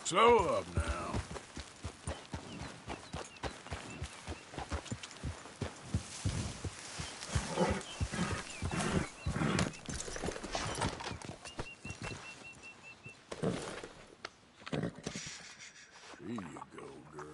Slow up now. Here you go, girl.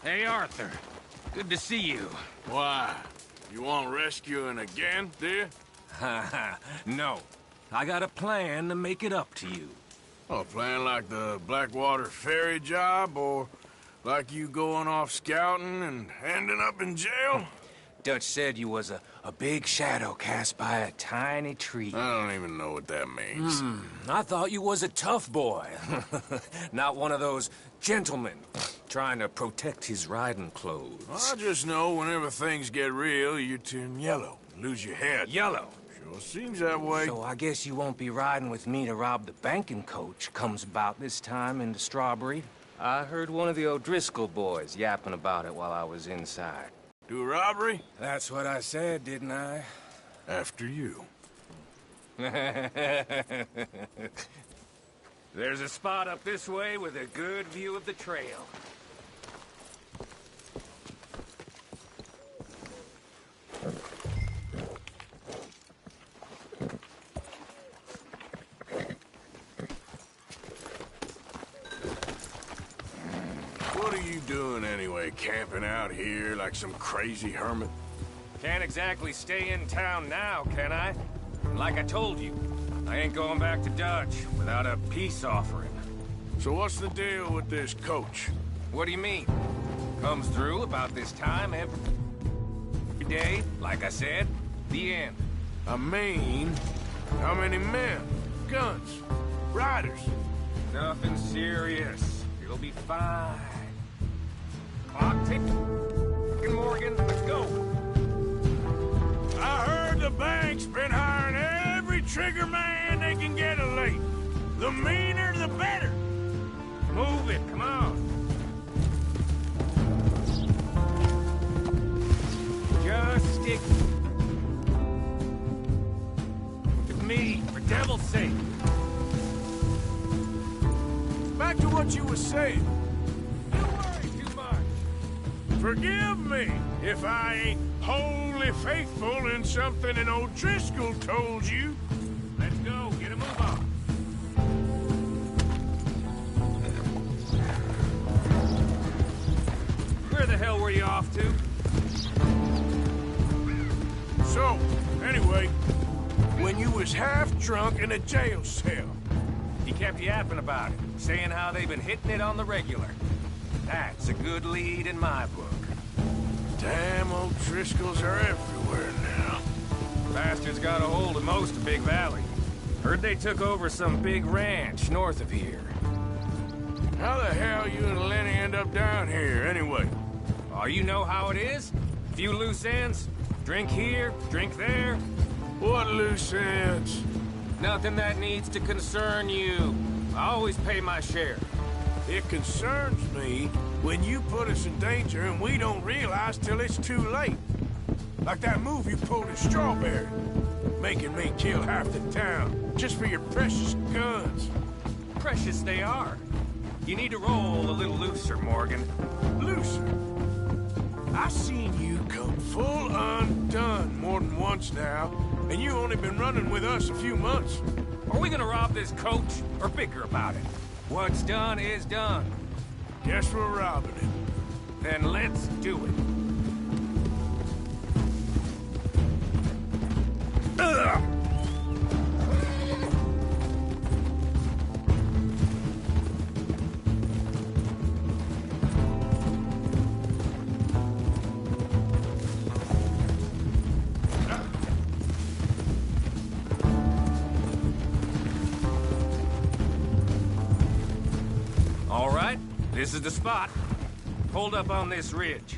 Hey, Arthur. Good to see you. Why? You want rescuing again, do you? No. I got a plan to make it up to you. Oh, a plan like the Blackwater ferry job, or like you going off scouting and ending up in jail? Dutch said you was a big shadow cast by a tiny tree. I don't even know what that means. I thought you was a tough boy. Not one of those gentlemen trying to protect his riding clothes. I just know whenever things get real, you turn yellow, lose your head. Yellow. Sure seems that way. So I guess you won't be riding with me to rob the banking coach comes about this time in the Strawberry. I heard one of the O'Driscoll boys yapping about it while I was inside. Do a robbery? That's what I said, didn't I? After you. There's a spot up this way with a good view of the trail. What are you doing anyway, camping out here like some crazy hermit? Can't exactly stay in town now, can I? Like I told you, I ain't going back to Dutch without a peace offering. So what's the deal with this coach? What do you mean? Comes through about this time every day, like I said, the end. I mean, how many men, guns, riders? Nothing serious. It'll be fine. Clock ticking, Morgan. Let's go. I heard the bank's been hiring every trigger man they can get a late. The meaner, the better. Move it, come on. Just stick with me, for devil's sake. Back to what you were saying. Don't worry too much. Forgive me if I ain't wholly faithful in something an O'Driscoll told you. Let's go, get a move on. Where the hell were you off to? So, anyway, when you was half drunk in a jail cell, He kept yapping about it, saying how they've been hitting it on the regular. That's a good lead in my book. damn O'Driscolls are everywhere now. Bastards got a hold of most of Big Valley. Heard they took over some big ranch north of here. How the hell you and Lenny end up down here, anyway? Oh, you know how it is? Few loose ends. Drink here, drink there. What loose ends? Nothing that needs to concern you. I always pay my share. It concerns me when you put us in danger and we don't realize till it's too late. Like that move you pulled in Strawberry. Making me kill half the town just for your precious guns. Precious they are. You need to roll a little looser, Morgan. Looser. I seen you come full undone more than once now, and you only been running with us a few months. Are we gonna rob this coach or bicker about it? What's done is done. Guess we're robbing it. Then let's do it. Ugh! All right, this is the spot. Hold up on this ridge.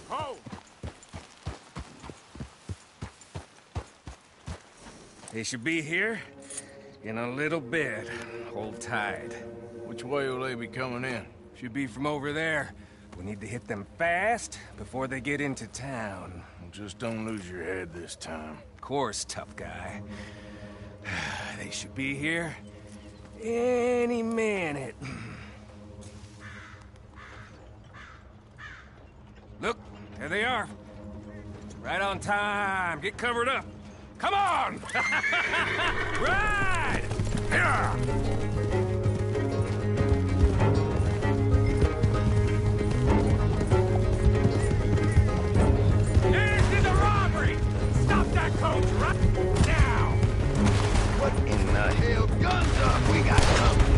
Hold! They should be here in a little bit. Hold tight. Which way will they be coming in? Should be from over there. We need to hit them fast before they get into town. Just don't lose your head this time. Of course, tough guy. They should be here any minute. Look, there they are. Right on time. Get covered up. Come on! Ride! Yeah! Coach, right now! What in the hell? Guns up! We got company!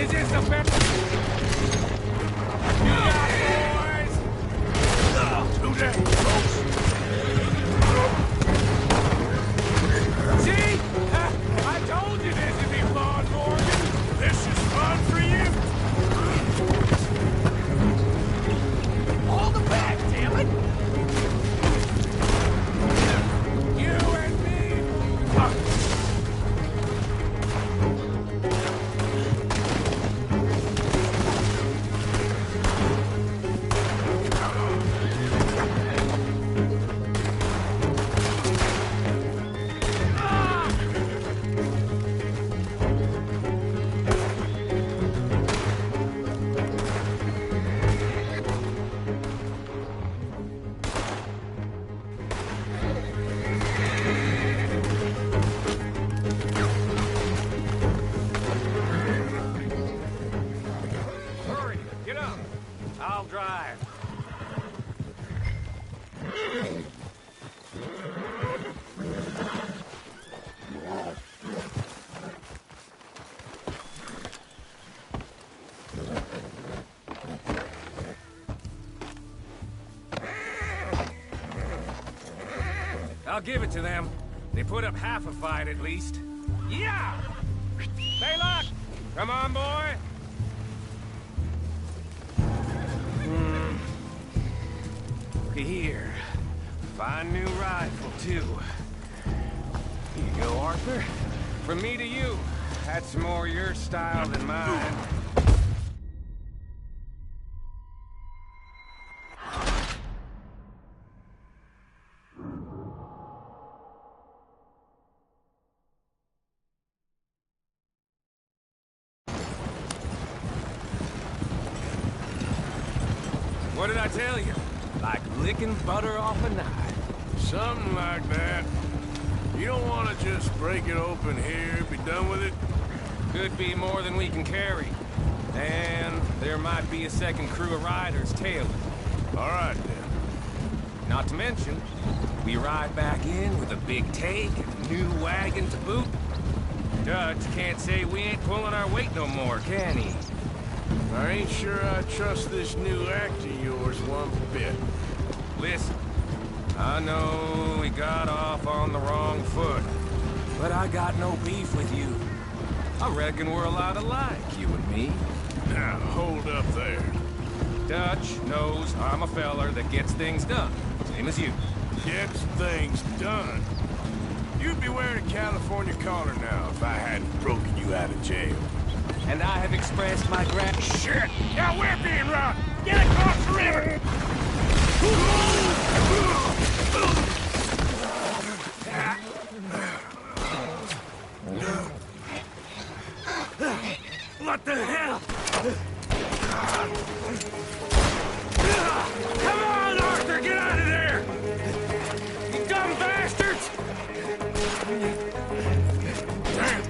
Is this the best? You got boys? Too late, folks. See? I told you this would be fun for you. This is fun for you. Hold the back, damn it! You and me! Hurry, get up. I'll drive. I'll give it to them. They put up half a fight at least. Yeah! Stay locked! Come on, boy! Here. Fine new rifle, too. Here you go, Arthur. From me to you. That's more your style than mine. What did I tell you? Like licking butter off a knife. Something like that. You don't want to just break it open here, be done with it? Could be more than we can carry. And there might be a second crew of riders tailing. All right, then. Not to mention, we ride back in with a big take and a new wagon to boot. Dutch can't say we ain't pulling our weight no more, can he? I ain't sure I trust this new act of yours one bit. Listen, I know we got off on the wrong foot, but I got no beef with you. I reckon we're a lot alike, you and me. Now, hold up there. Dutch knows I'm a feller that gets things done, same as you. Gets things done. You'd be wearing a California collar now if I hadn't broken you out of jail. And I have expressed my gratitude. Shit! Now we're being robbed! Get across the river! What the hell? Come on, Arthur! Get out of there! You dumb bastards! Damn!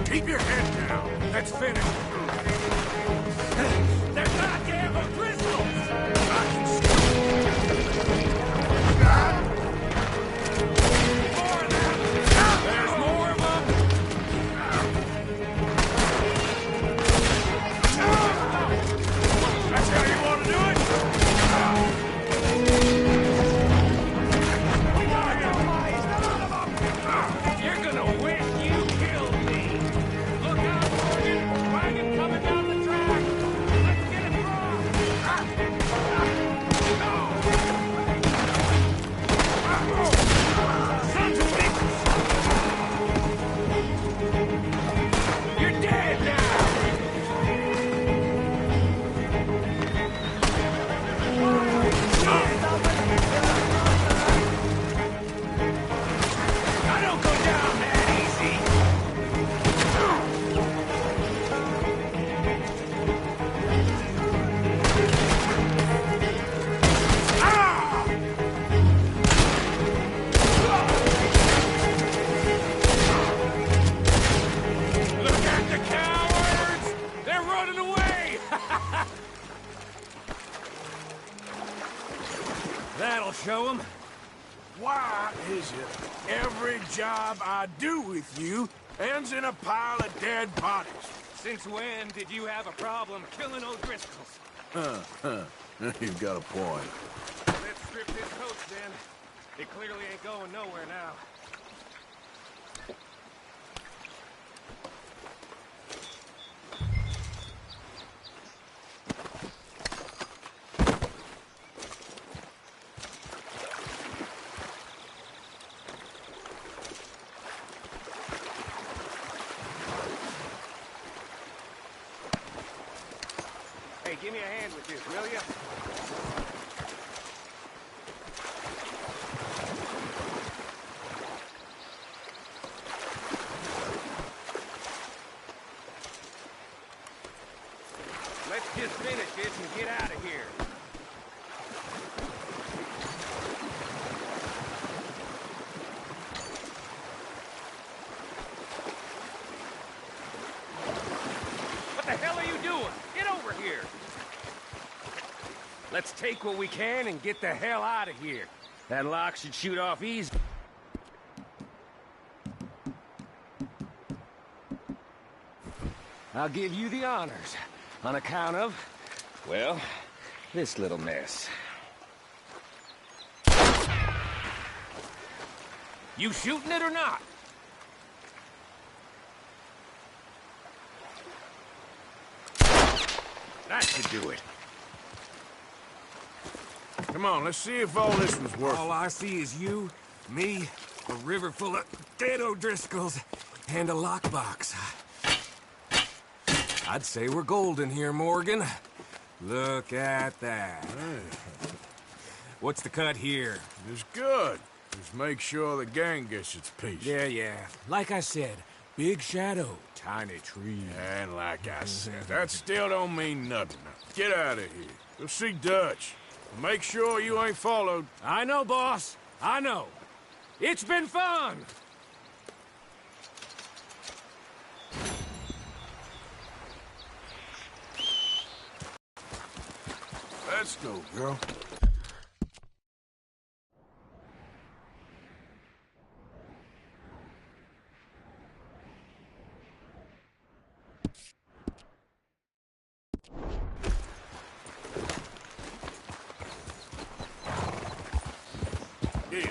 Keep your head down. Let's finish. They're goddamn O'Driscolls! I can see. More of them! There's more of them! That's how you want to do it? You're gonna wish you killed me! Look out, Morgan! Wagon coming down the track! Let's get it wrong! Sons of bitches! You're dead now! I don't go down that easy! I do with you ends in a pile of dead bodies. Since when did you have a problem killing O'Driscolls? You've got a point. Let's strip this coach, then. It clearly ain't going nowhere now. Hey, give me a hand with this, will ya? Let's just finish this and get out of here. What the hell are you doing? Get over here. Let's take what we can and get the hell out of here. That lock should shoot off easy. I'll give you the honors on account of, well, this little mess. You shooting it or not? That should do it. Come on, let's see if all this was worth it. All I see is you, me, a river full of dead O'Driscolls, and a lockbox. I'd say we're golden here, Morgan. Look at that. What's the cut here? It's good. Just make sure the gang gets its piece. Yeah. Like I said, big shadow, tiny tree. And like I said, that still don't mean nothing. Now, get out of here. Go see Dutch. Make sure you ain't followed. I know, boss. I know. It's been fun. Let's go, girl. Yeah.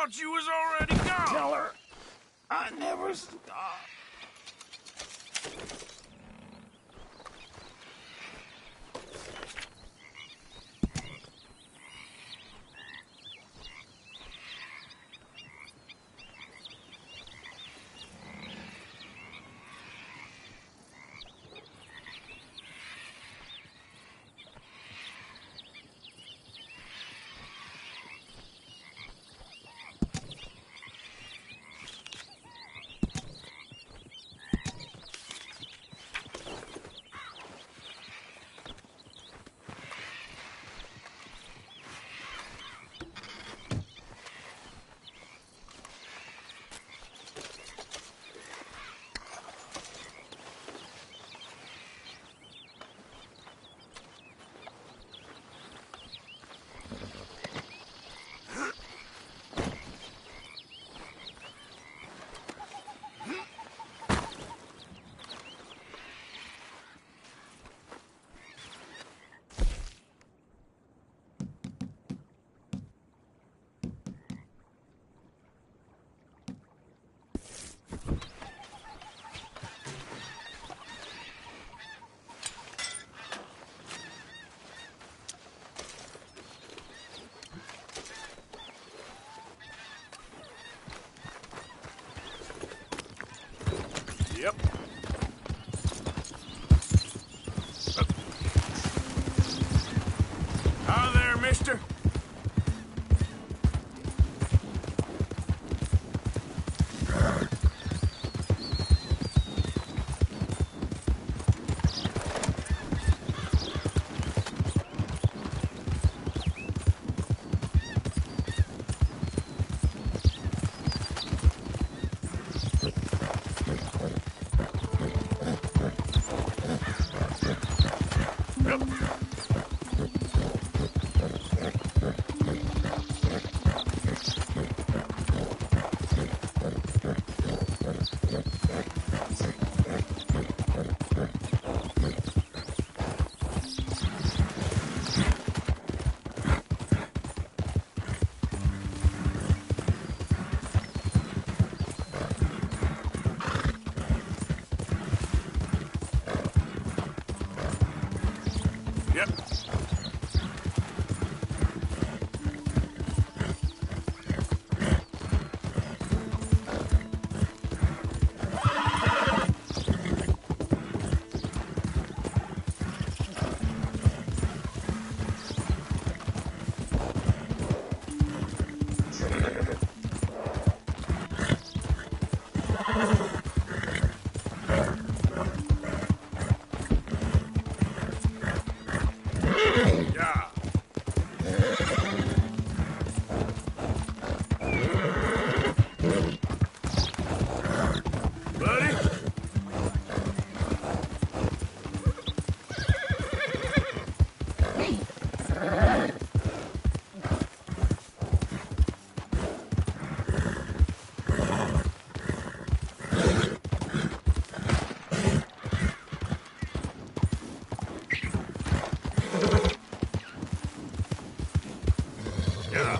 thought you was already gone. Tell her I never stopped. Yep. Hi there, mister. Yep. Yeah. Buddy? Yeah.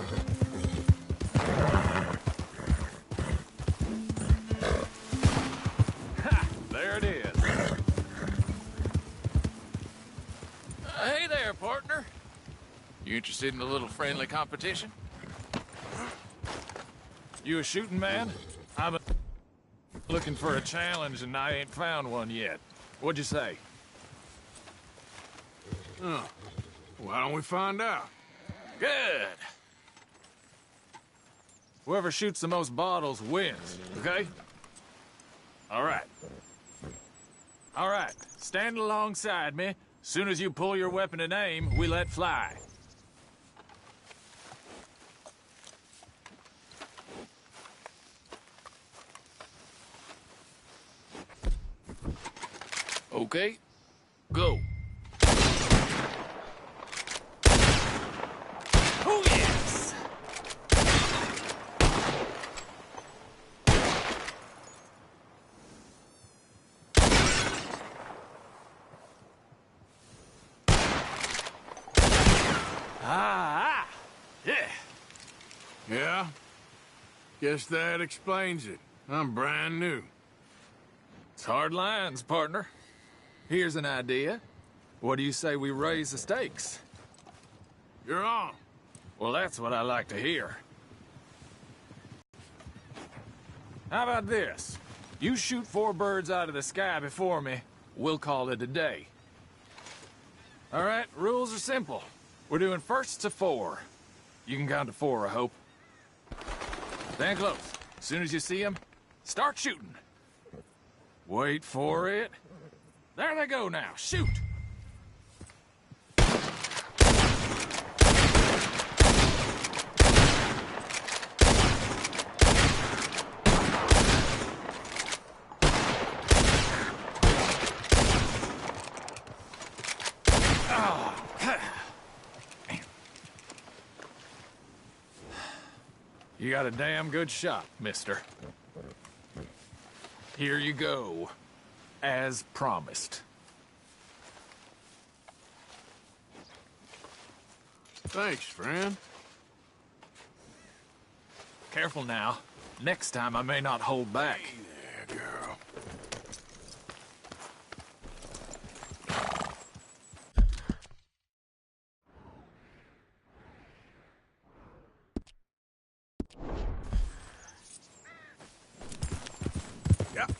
There it is. Hey there, partner. You interested in a little friendly competition? You a shooting man? I'm looking for a challenge and I ain't found one yet. What'd you say? Oh. Why don't we find out? Good. Whoever shoots the most bottles wins, okay? All right. All right, stand alongside me. Soon as you pull your weapon and aim, we let fly. Okay, go. Oh, yes! Ah! Yeah! Yeah? Guess that explains it. I'm brand new. It's hard lines, partner. Here's an idea. What do you say we raise the stakes? You're on. Well, that's what I like to hear. How about this? You shoot 4 birds out of the sky before me, we'll call it a day. All right, rules are simple. We're doing first to 4. You can count to 4, I hope. Stand close. As soon as you see them, start shooting. Wait for it. There they go now. Shoot! You got a damn good shot, mister. Here you go. As promised. Thanks, friend. Careful now. Next time I may not hold back. Hey there, girl. Yep.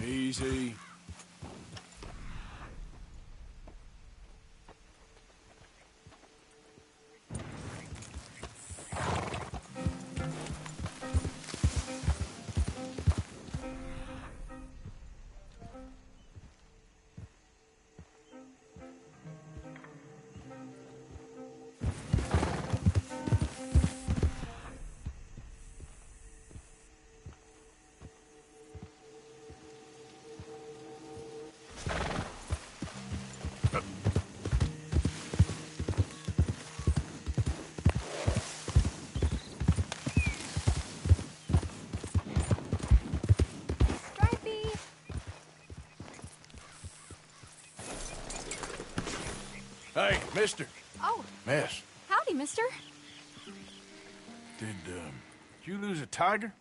Easy. Hey, mister. Oh, Miss, howdy, mister. did you lose a tiger?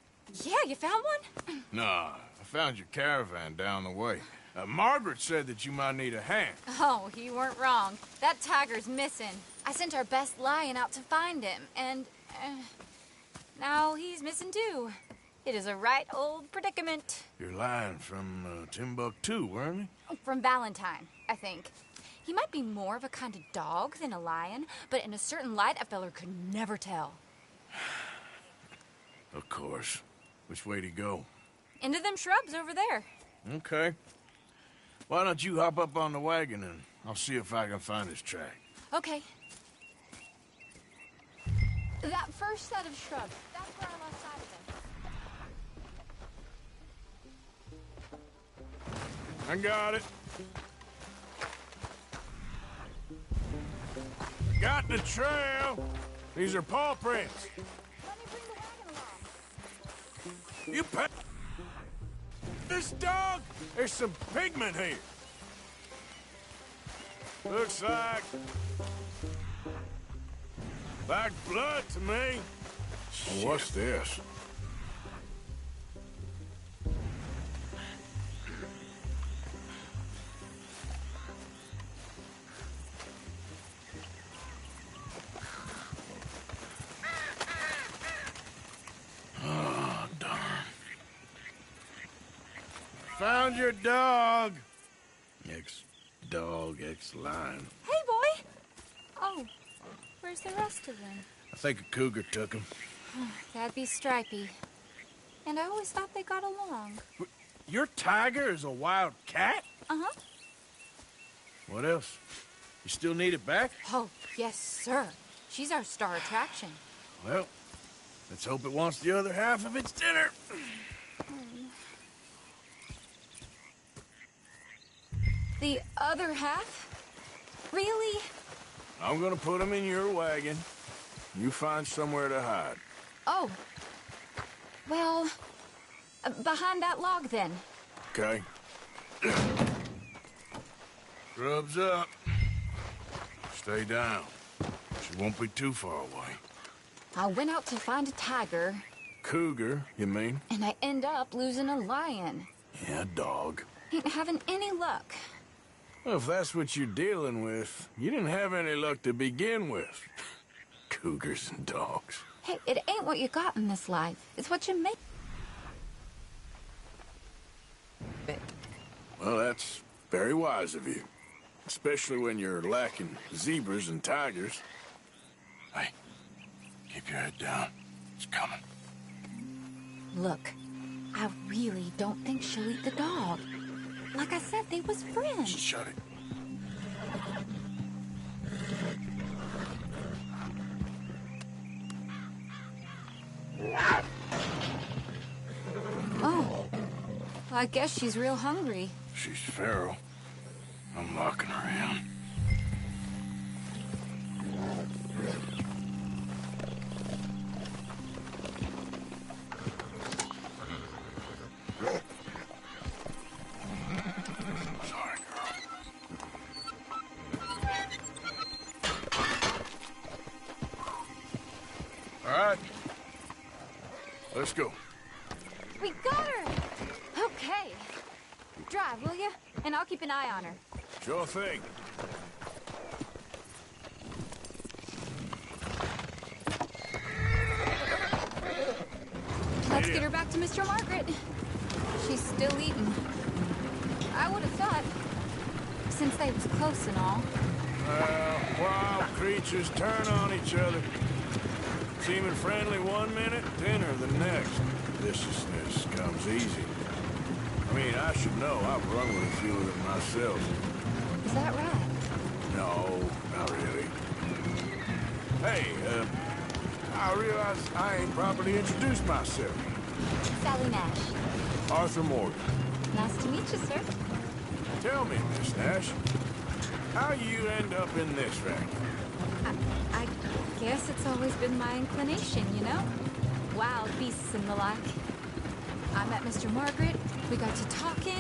Yeah, you found one? Nah, I found your caravan down the way. Margaret said that you might need a hand. Oh, you weren't wrong. That tiger's missing. I sent our best lion out to find him, and now he's missing too. It is a right old predicament. You're lying from Timbuktu, weren't you? From Valentine, I think. He might be more of a kind of dog than a lion, but in a certain light, a feller could never tell. Of course. Which way to go? Into them shrubs over there. Okay. Why don't you hop up on the wagon and I'll see if I can find his track. Okay. That first set of shrubs, that's where I lost sight of him. I got it. Got the trail. These are paw prints. Let me bring the wagon along. You pet this dog? There's some pigment here. Looks like blood to me. What's this? Found your dog. dog, ex-lion. Hey, boy! Oh, where's the rest of them? I think a cougar took him. That'd be Stripey. And I always thought they got along. Your tiger is a wild cat? Uh-huh. What else? You still need it back? Oh, yes, sir. She's our star attraction. Well, let's hope it wants the other half of its dinner. The other half? Really? I'm gonna put him in your wagon. You find somewhere to hide. Oh. Well, behind that log, then. Okay. Grub's up. Stay down. She won't be too far away. I went out to find a tiger. Cougar, you mean? And I end up losing a lion. Yeah, dog. Ain't having any luck. Well, if that's what you're dealing with, you didn't have any luck to begin with. Cougars and dogs. Hey, it ain't what you got in this life. It's what you make it. Well, that's very wise of you. Especially when you're lacking zebras and tigers. Hey, keep your head down. It's coming. Look, I really don't think she'll eat the dog. Like I said, they was friends. Shut it. Oh, I guess she's real hungry. She's feral. I'm locking her in. Sorry, girl. All right. Let's go. We got her! Okay. Drive, will you? And I'll keep an eye on her. Sure thing. Let's get her back to Mr. Margaret. She's still eating. I would have thought, since they was close and all. Wild creatures turn on each other. Seeming friendly one minute, dinner the next. Viciousness comes easy. I mean, I should know. I've run with a few of them myself. Is that right? No, not really. Hey, I realize I ain't properly introduced myself. Sally Nash. Arthur Morgan. Nice to meet you, sir. Tell me, Miss Nash, how you end up in this racket? I guess it's always been my inclination, you know? Wild beasts and the like. I met Mr. Margaret, we got to talking,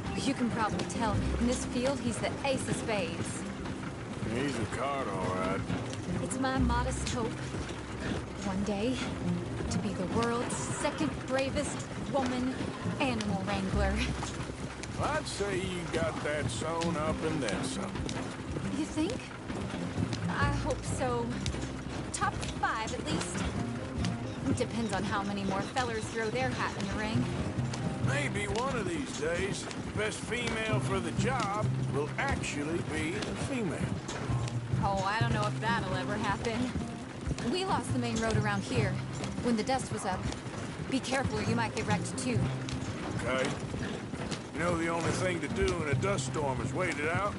and you can probably tell, in this field, he's the ace of spades. He's a card, all right. It's my modest hope, one day, to be the world's second bravest woman animal wrangler. I'd say you got that sewn up and then some. You think? I hope so. Top 5, at least. Depends on how many more fellers throw their hat in the ring. Maybe one of these days, the best female for the job will actually be a female. Oh, I don't know if that'll ever happen. We lost the main road around here, when the dust was up. Be careful or you might get wrecked too. Okay? You know the only thing to do in a dust storm is wait it out?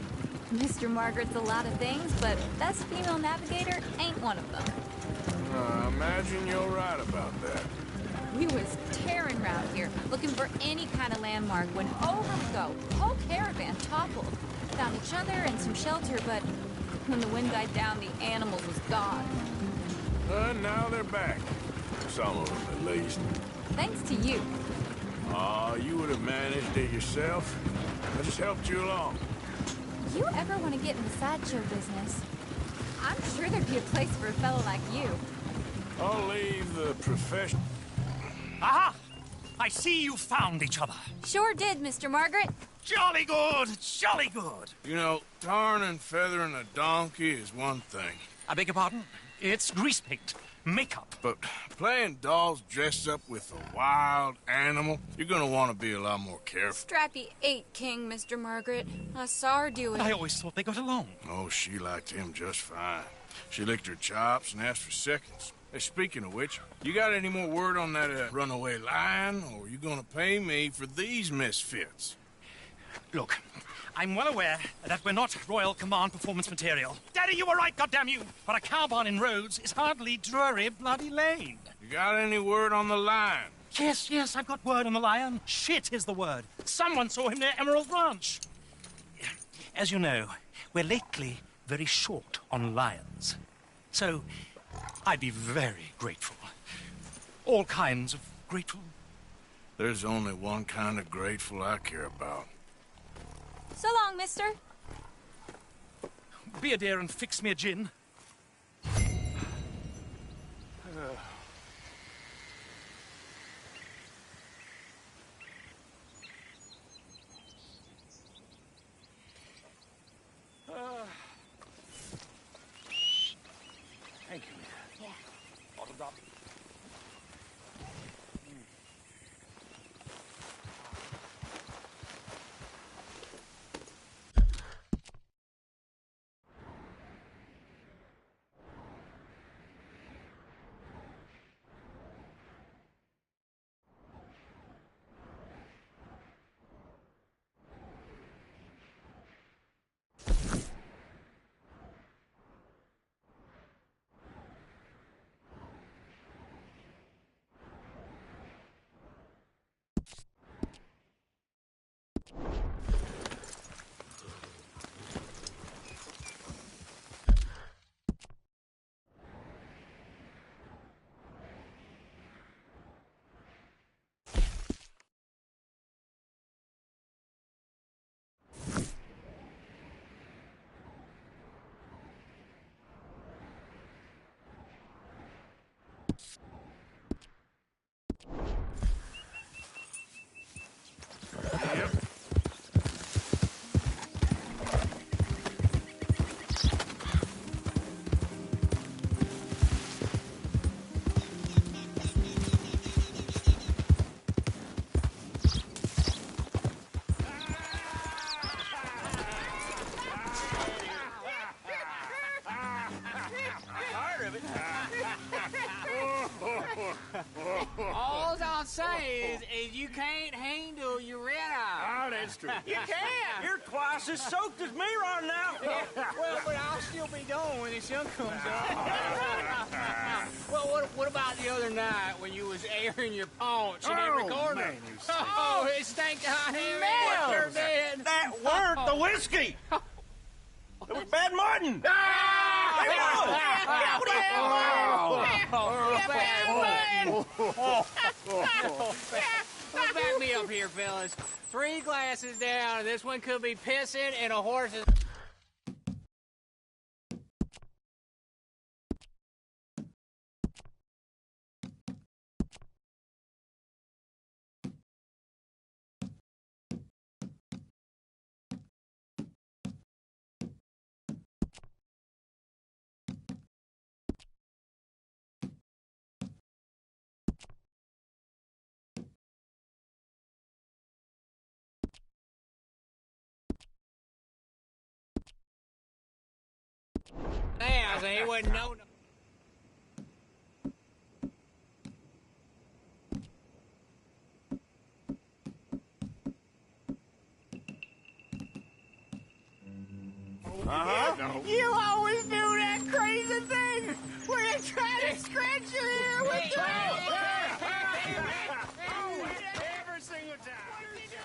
Mr. Margaret's a lot of things, but best female navigator ain't one of them. I imagine you're right about that. We was tearing around here, looking for any kind of landmark when over we go. Whole caravan toppled. Found each other and some shelter, but when the wind died down, the animals was gone. Now they're back. Some of them, at least. Thanks to you. Aw, you would have managed it yourself. I just helped you along. You ever want to get in the sideshow business? I'm sure there'd be a place for a fellow like you. I'll leave the profession. Aha! I see you found each other. Sure did, Mr. Margaret. Jolly good, jolly good. You know, tarring and feathering a donkey is one thing. I beg your pardon? It's grease paint. Makeup. But playing dolls dressed up with a wild animal, you're gonna want to be a lot more careful. Strappy ate King, Mr. Margaret. I saw her do it. I always thought they got along. Oh, she liked him just fine. She licked her chops and asked for seconds. Hey, speaking of which, you got any more word on that runaway lion, or are you gonna pay me for these misfits? Look, I'm well aware that we're not Royal Command performance material. Daddy, you were right, goddammit you! But a cow barn in Rhodes is hardly Drury Bloody Lane. You got any word on the lion? Yes, I've got word on the lion. Shit is the word. Someone saw him near Emerald Ranch. As you know, we're lately very short on lions. So, I'd be very grateful. All kinds of grateful. There's only one kind of grateful I care about. So long, mister. Be a dear and fix me a gin. Thank you. Yeah. Bottomed up. All I'll say is you can't handle your red eye. Oh, that's true. You can't. You're twice as soaked as me right now. Well, but I'll still be going when the sun comes up. Well, what about the other night when you was airing your paunch in every corner? Man, you Oh, it stank to high heaven. Sure did. That weren't the whiskey. It was Bad Martin. Well, back me up here, fellas. 3 glasses down. This one could be pissing and a horse is... Damn, so he wouldn't know... You always do that crazy thing where you try to scratch your ear with your Every single time. What are you doing?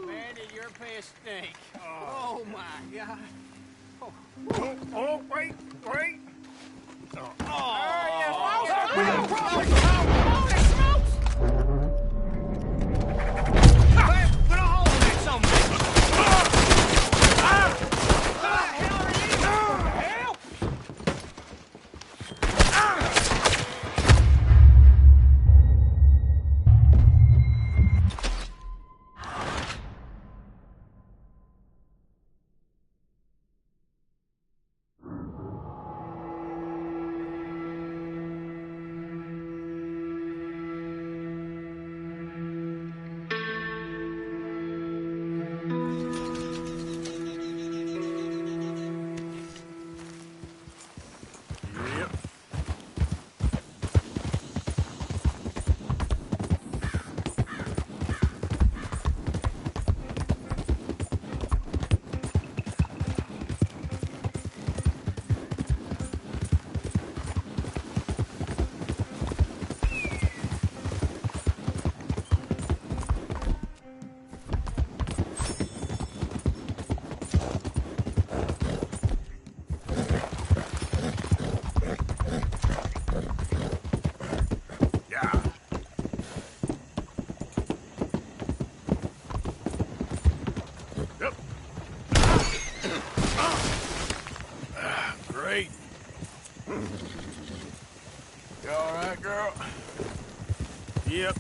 Man, did your piss stink. Oh, my God. Oh, wait. Great. You all right, girl? Yep.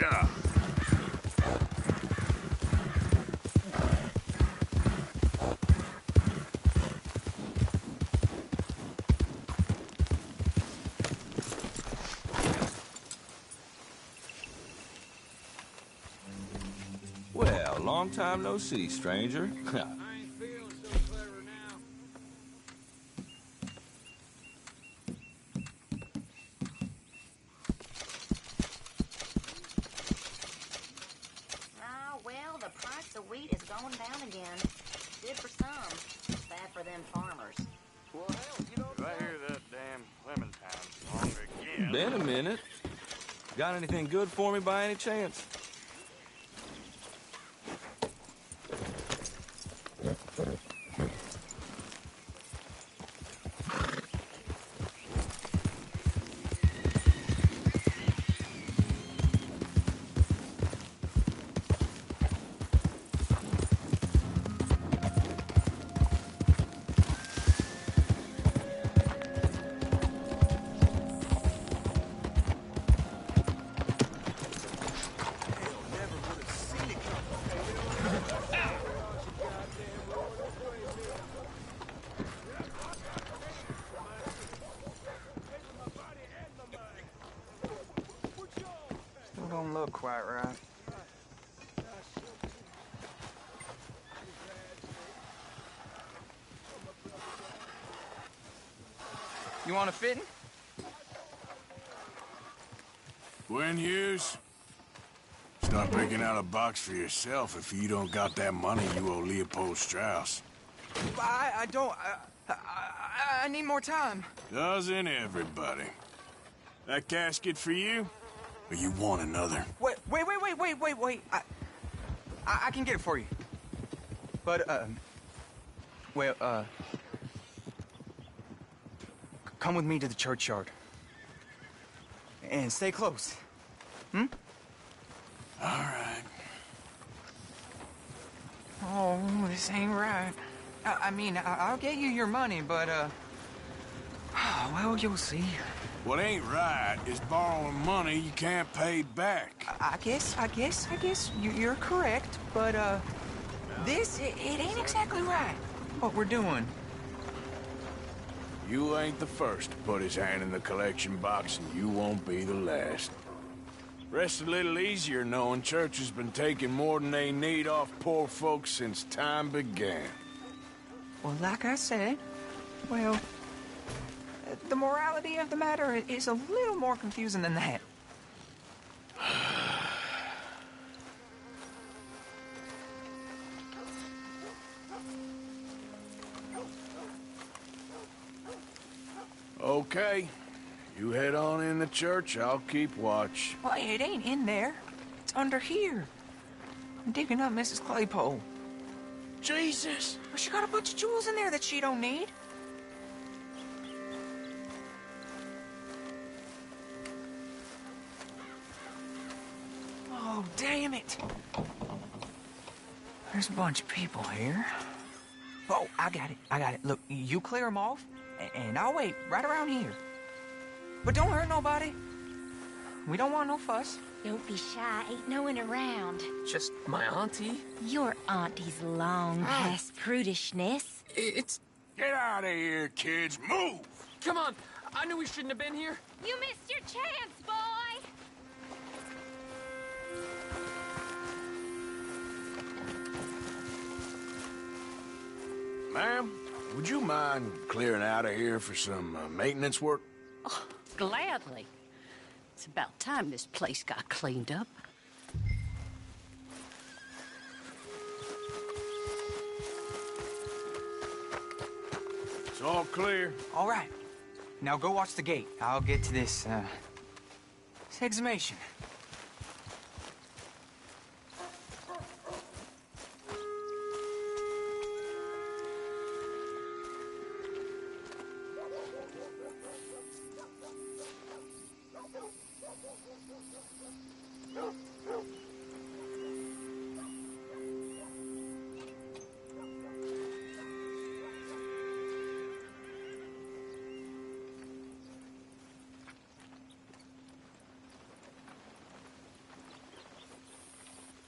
Yeah. Well, long time no see, stranger. I ain't feeling so clever now. Ah, well, the price of wheat is going down again. Good for some, bad for them farmers. Well, hell, you don't If I hear that damn Clementine song again... Been a minute. Got anything good for me by any chance? Still don't look quite right. You want a fitting? Gwen Hughes? Start picking out a box for yourself if you don't got that money you owe Leopold Strauss. I don't... I need more time. Doesn't everybody? That casket for you? Or you want another? Wait. I can get it for you. But, come with me to the churchyard. And stay close. Hmm? All right. Oh, this ain't right. I'll get you your money, but, well, you'll see. What ain't right is borrowing money you can't pay back. I guess you're correct, but, it ain't exactly right, what we're doing. You ain't the first to put his hand in the collection box, and you won't be the last. Rest a little easier knowing church has been taking more than they need off poor folks since time began. Well, like I said, well, The morality of the matter is a little more confusing than that. Okay. You head on in the church, I'll keep watch. Well, it ain't in there. It's under here. I'm digging up Mrs. Claypole. Jesus! Well, she got a bunch of jewels in there that she don't need. Oh, damn it. There's a bunch of people here. Oh, I got it. Look, you clear them off, and I'll wait right around here. But don't hurt nobody. We don't want no fuss. Don't be shy. Ain't no one around. Just my auntie. Your auntie's long past prudishness. It's... Get out of here, kids. Move! Come on. I knew we shouldn't have been here. You missed your chance, boy! Ma'am, would you mind clearing out of here for some maintenance work? Oh, gladly. It's about time this place got cleaned up. It's all clear. All right. Now go watch the gate. I'll get to this exhumation.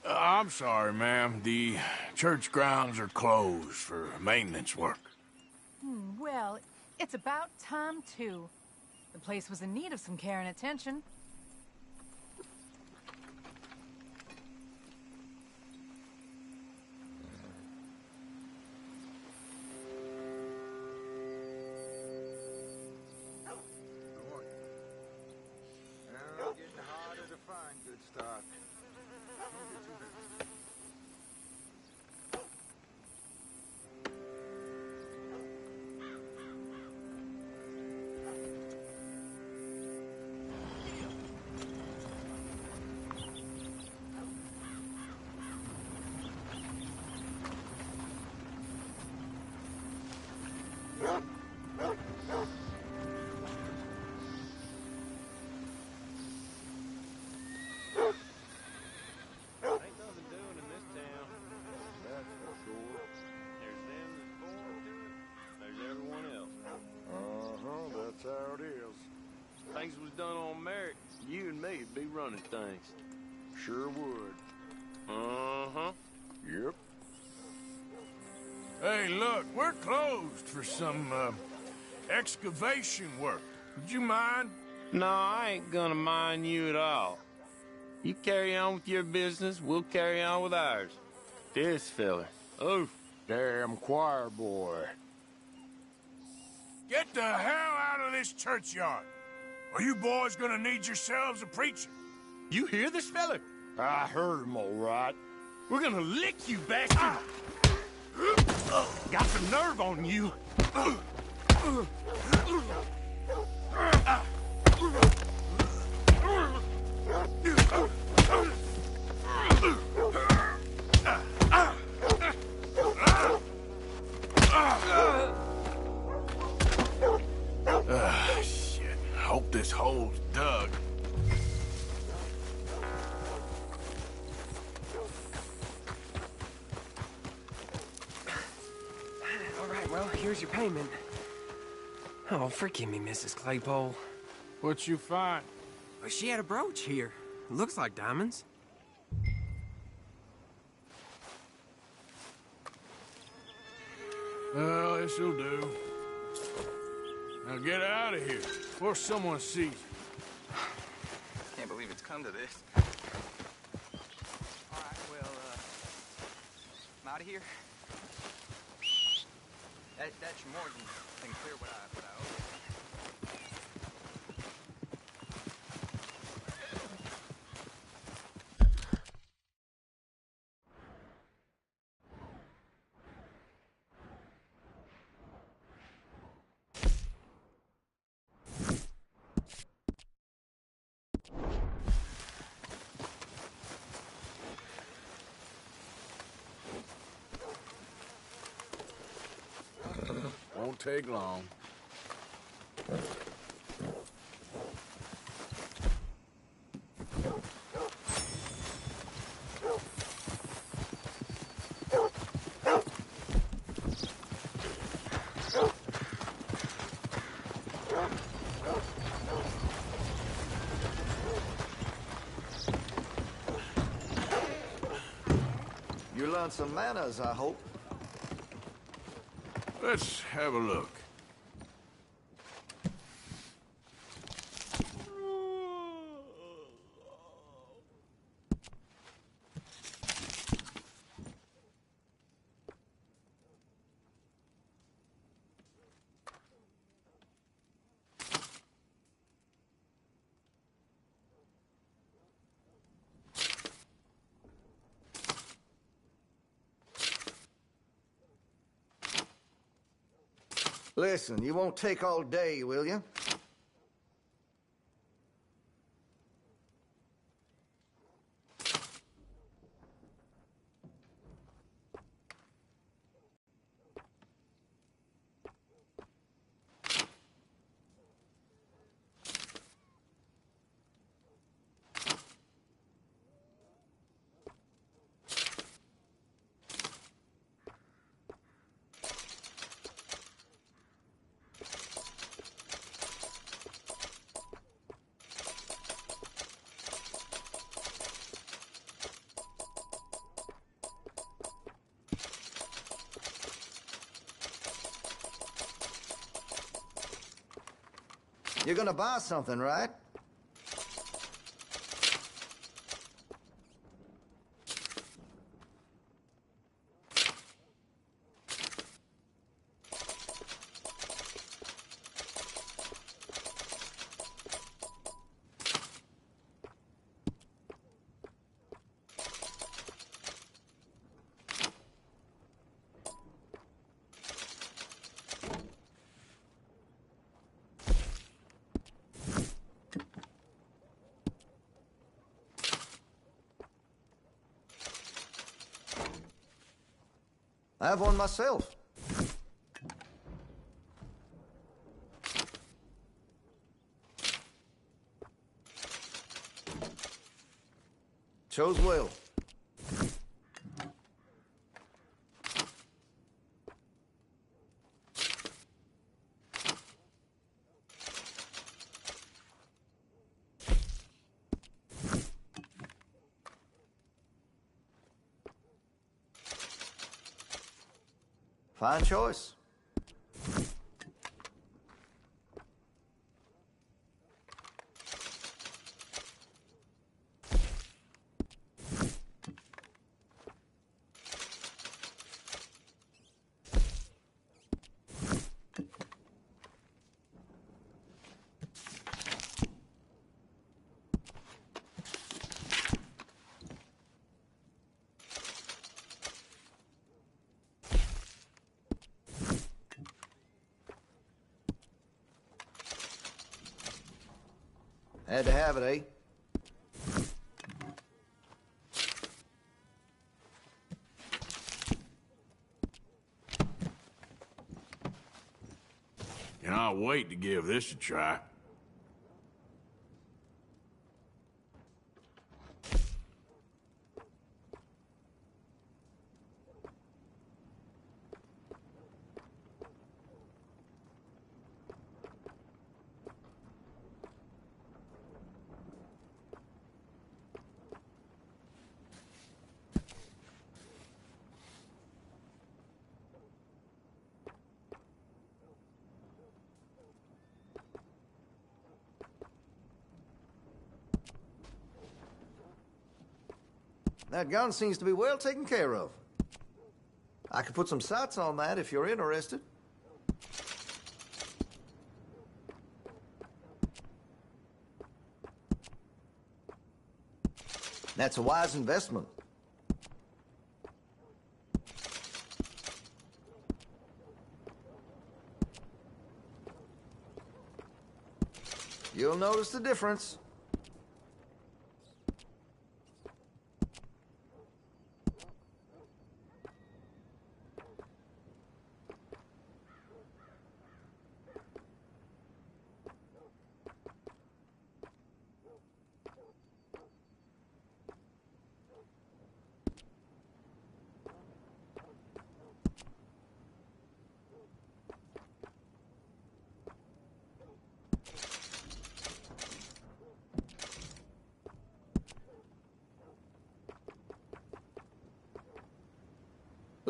I'm sorry, ma'am. The church grounds are closed for maintenance work. Well, it's about time, too. The place was in need of some care and attention. Getting harder to find good stock. How it is. Things was done on merit, you and me'd be running things. Sure would. Uh-huh. Yep. Hey, look, we're closed for some, excavation work. Would you mind? No, I ain't gonna mind you at all. You carry on with your business, we'll carry on with ours. This fella. Oh, Damn choir boy. Get the hell out of this churchyard. Are you boys gonna need yourselves a preacher? you hear this fella? I heard him all right. We're gonna lick you, bastard! Got some nerve on you. Shit. Hope this hole's dug. All right, well, here's your payment. Oh, forgive me, Mrs. Claypole. What you find? Well, she had a brooch here. Looks like diamonds. Well, this'll do. Now get out of here before someone sees you. Can't believe it's come to this. All right, well, I'm out of here. That should more than clear what I owe you. won't take long. You learned some manners, I hope. Let's have a look. Listen, you won't take all day, will you? You're gonna buy something, right? I have one myself. Chose well. Fine choice. Had to have it, eh? Cannot wait to give this a try. That gun seems to be well taken care of. I could put some sights on that if you're interested. That's a wise investment. You'll notice the difference.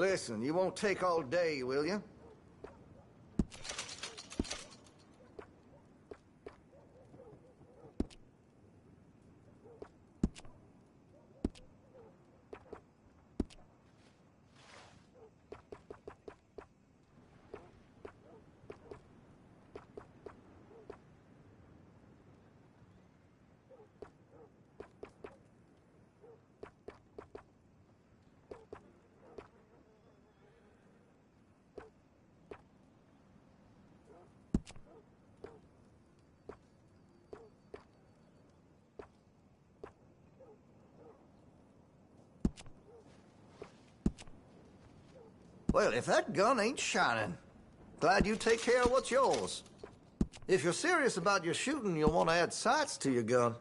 Listen, you won't take all day, will you? Well, if that gun ain't shining, glad you take care of what's yours. If you're serious about your shooting, you'll want to add sights to your gun.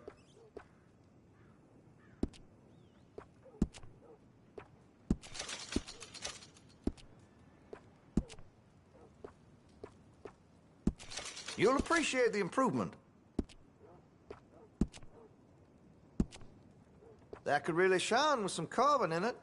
You'll appreciate the improvement. That could really shine with some carbon in it.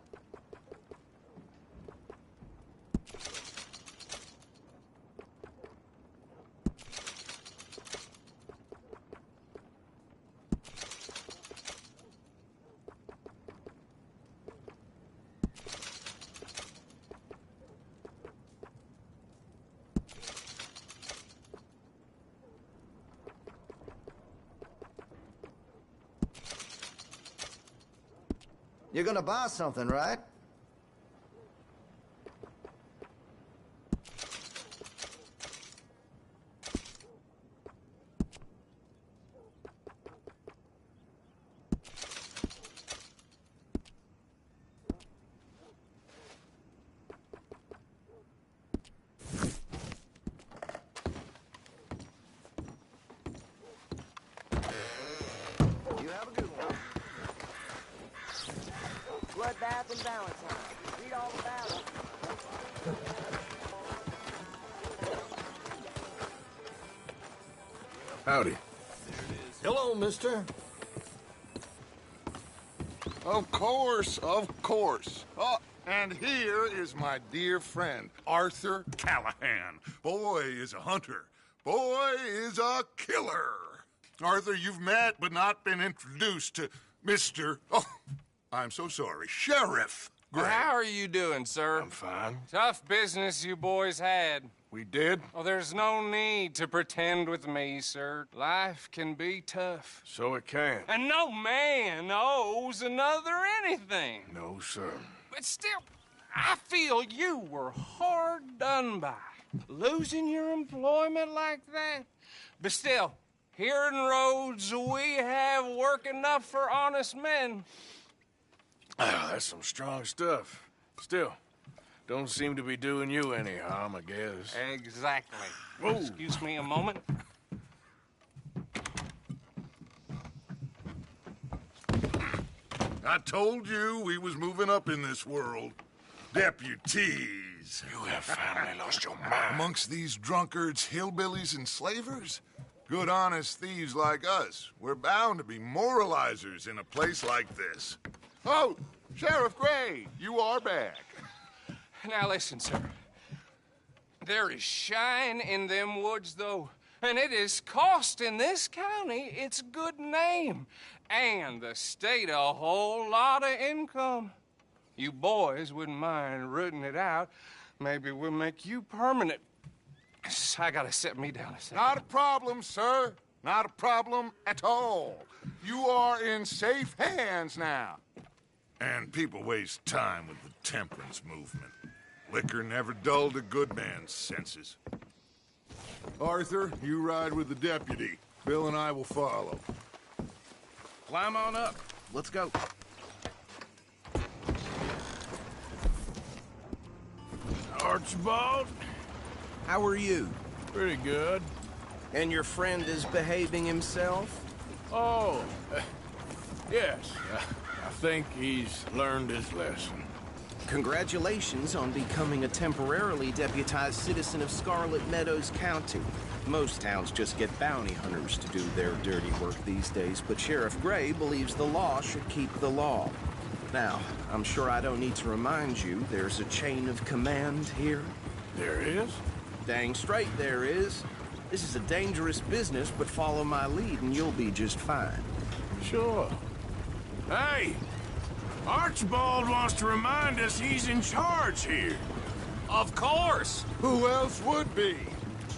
You're gonna buy something, right? You have a good one. Bloodbath and Valentine. Read all about it. Howdy. Hello, mister. Of course, of course. Oh, and here is my dear friend, Arthur Callahan. Boy is a hunter. Boy is a killer. Arthur, you've met but not been introduced to Mr. Oh, I'm so sorry, Sheriff Gray. How are you doing, sir? I'm fine. Tough business you boys had. We did? Oh, there's no need to pretend with me, sir. Life can be tough. So it can. And no man owes another anything. No, sir. But still, I feel you were hard done by. Losing your employment like that. But still, here in Rhodes, we have work enough for honest men. Ah, that's some strong stuff. Still, don't seem to be doing you any harm, I guess. Exactly. Whoa. Excuse me a moment. I told you we was moving up in this world. Deputies. You have finally lost your mind. Amongst these drunkards, hillbillies, and slavers? Good, honest thieves like us. We're bound to be moralizers in a place like this. Oh, Sheriff Gray, you are back. Now listen, sir. There is shine in them woods, though, and it is costing this county its good name and the state a whole lot of income. You boys wouldn't mind rooting it out. Maybe we'll make you permanent. I gotta set me down a second. Not a problem, sir. Not a problem at all. You are in safe hands now. And people waste time with the temperance movement. Liquor never dulled a good man's senses. Arthur, you ride with the deputy. Bill and I will follow. Climb on up. Let's go. Archibald? How are you? Pretty good. And your friend is behaving himself? Oh, yes. I think he's learned his lesson. Congratulations on becoming a temporarily deputized citizen of Scarlet Meadows County. Most towns just get bounty hunters to do their dirty work these days, but Sheriff Gray believes the law should keep the law. Now, I'm sure I don't need to remind you there's a chain of command here. There is? Dang straight there is. This is a dangerous business, but follow my lead and you'll be just fine. Sure. Hey! Archibald wants to remind us he's in charge here. Of course! Who else would be?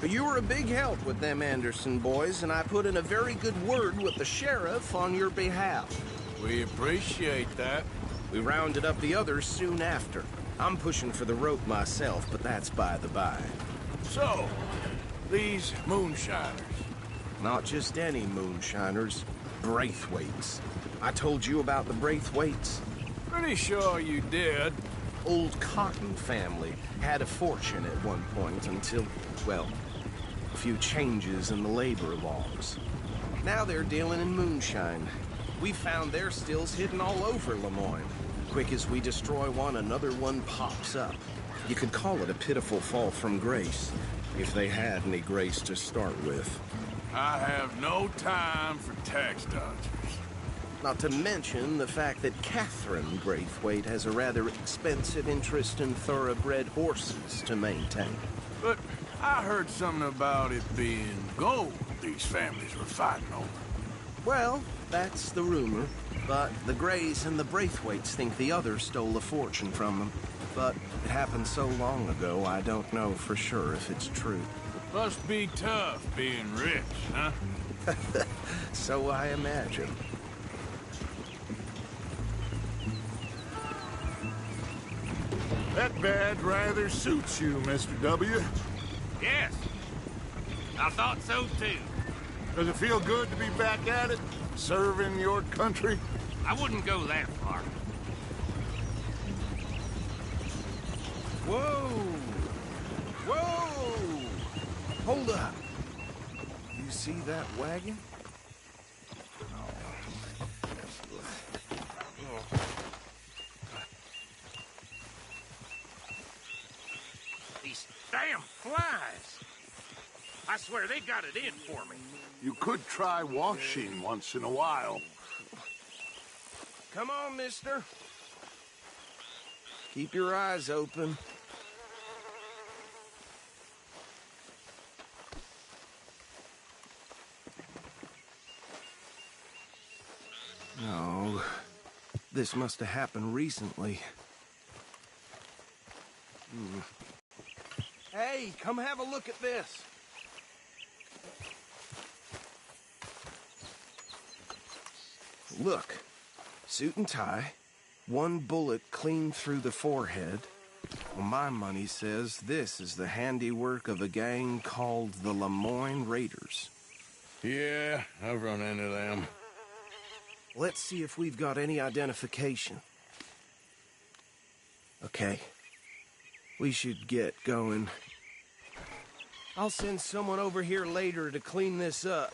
You were a big help with them Anderson boys, and I put in a very good word with the sheriff on your behalf. We appreciate that. We rounded up the others soon after. I'm pushing for the rope myself, but that's by the by. So, these moonshiners. Not just any moonshiners. Braithwaites. I told you about the Braithwaites? Pretty sure you did. Old Cotton family had a fortune at one point until, well, a few changes in the labor laws. Now they're dealing in moonshine. We found their stills hidden all over Lemoyne. Quick as we destroy one, another one pops up. You could call it a pitiful fall from grace, if they had any grace to start with. I have no time for tax dodgers. Not to mention the fact that Catherine Braithwaite has a rather expensive interest in thoroughbred horses to maintain. But I heard something about it being gold these families were fighting over. Well, that's the rumor. But the Greys and the Braithwaites think the others stole a fortune from them. But it happened so long ago, I don't know for sure if it's true. Must be tough being rich, huh? So I imagine. That badge rather suits you, Mr. W. Yes. I thought so, too. Does it feel good to be back at it? Serving your country? I wouldn't go that far. Whoa! Whoa! Hold up. You see that wagon? These damn flies. I swear they got it in for me. You could try washing once in a while. Come on, mister. Keep your eyes open. No. This must have happened recently. Hey, come have a look at this. Look. Suit and tie. One bullet clean through the forehead. Well, my money says this is the handiwork of a gang called the Lemoyne Raiders. Yeah, I've run into them. Let's see if we've got any identification. Okay. We should get going. I'll send someone over here later to clean this up.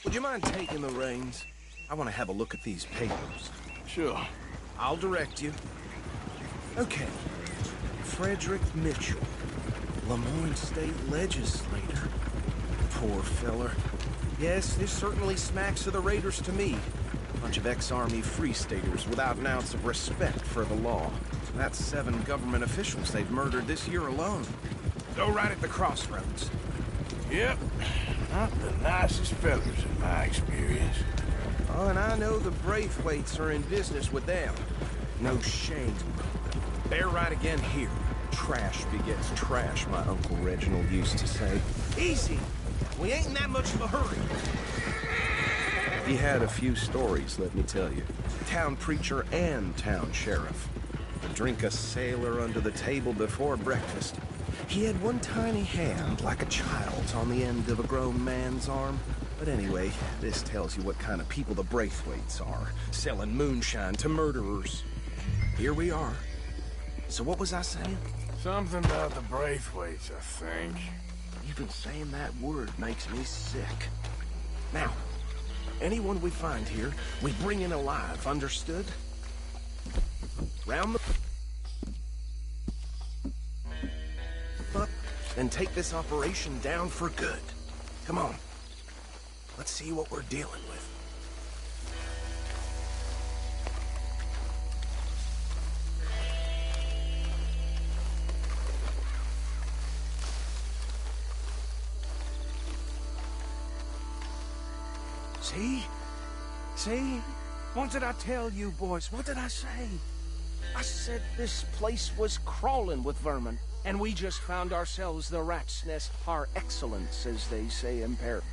Would you mind taking the reins? I want to have a look at these papers. Sure. I'll direct you. Okay. Frederick Mitchell, Lemoyne State Legislator. Poor feller. Yes, this certainly smacks of the Raiders to me. Bunch of ex-Army Free Staters without an ounce of respect for the law. That's 7 government officials they've murdered this year alone. Go right at the crossroads. Yep. Not the nicest fellas in my experience. Oh, and I know the Braithwaites are in business with them. No shame. They're right again here. Trash begets trash, my Uncle Reginald used to say. Easy! We ain't in that much of a hurry. He had a few stories, let me tell you. Town preacher and town sheriff. Would drink a sailor under the table before breakfast. He had one tiny hand, like a child's, on the end of a grown man's arm. But anyway, this tells you what kind of people the Braithwaites are, selling moonshine to murderers. Here we are. So what was I saying? Something about the Braithwaites, I think. Even saying that word makes me sick. Now, anyone we find here, we bring in alive, understood? Round the... up and take this operation down for good. Come on. Let's see what we're dealing with. See? See? What did I tell you, boys? What did I say? I said this place was crawling with vermin, and we just found ourselves the rat's nest par excellence, as they say in Paris.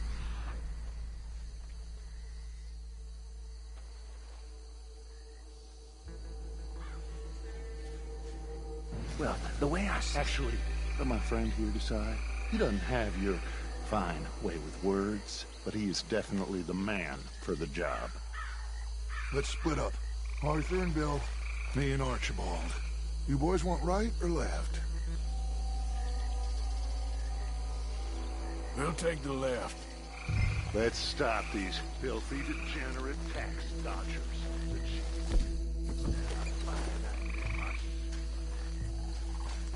Well, the way I see... Actually, let my friend here decide. He doesn't have your fine way with words, but he is definitely the man for the job. Let's split up. Arthur and Bill, me and Archibald. You boys want right or left? We'll take the left. Let's stop these filthy, degenerate tax dodgers.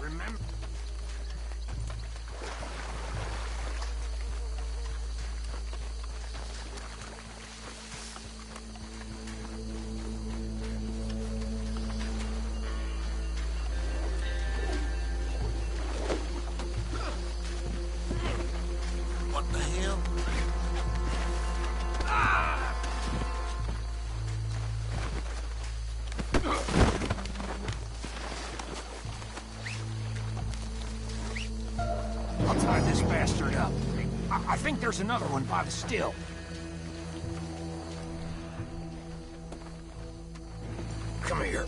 Remember... What the hell? I'll tie this bastard up. I think there's another one by the still. Come here.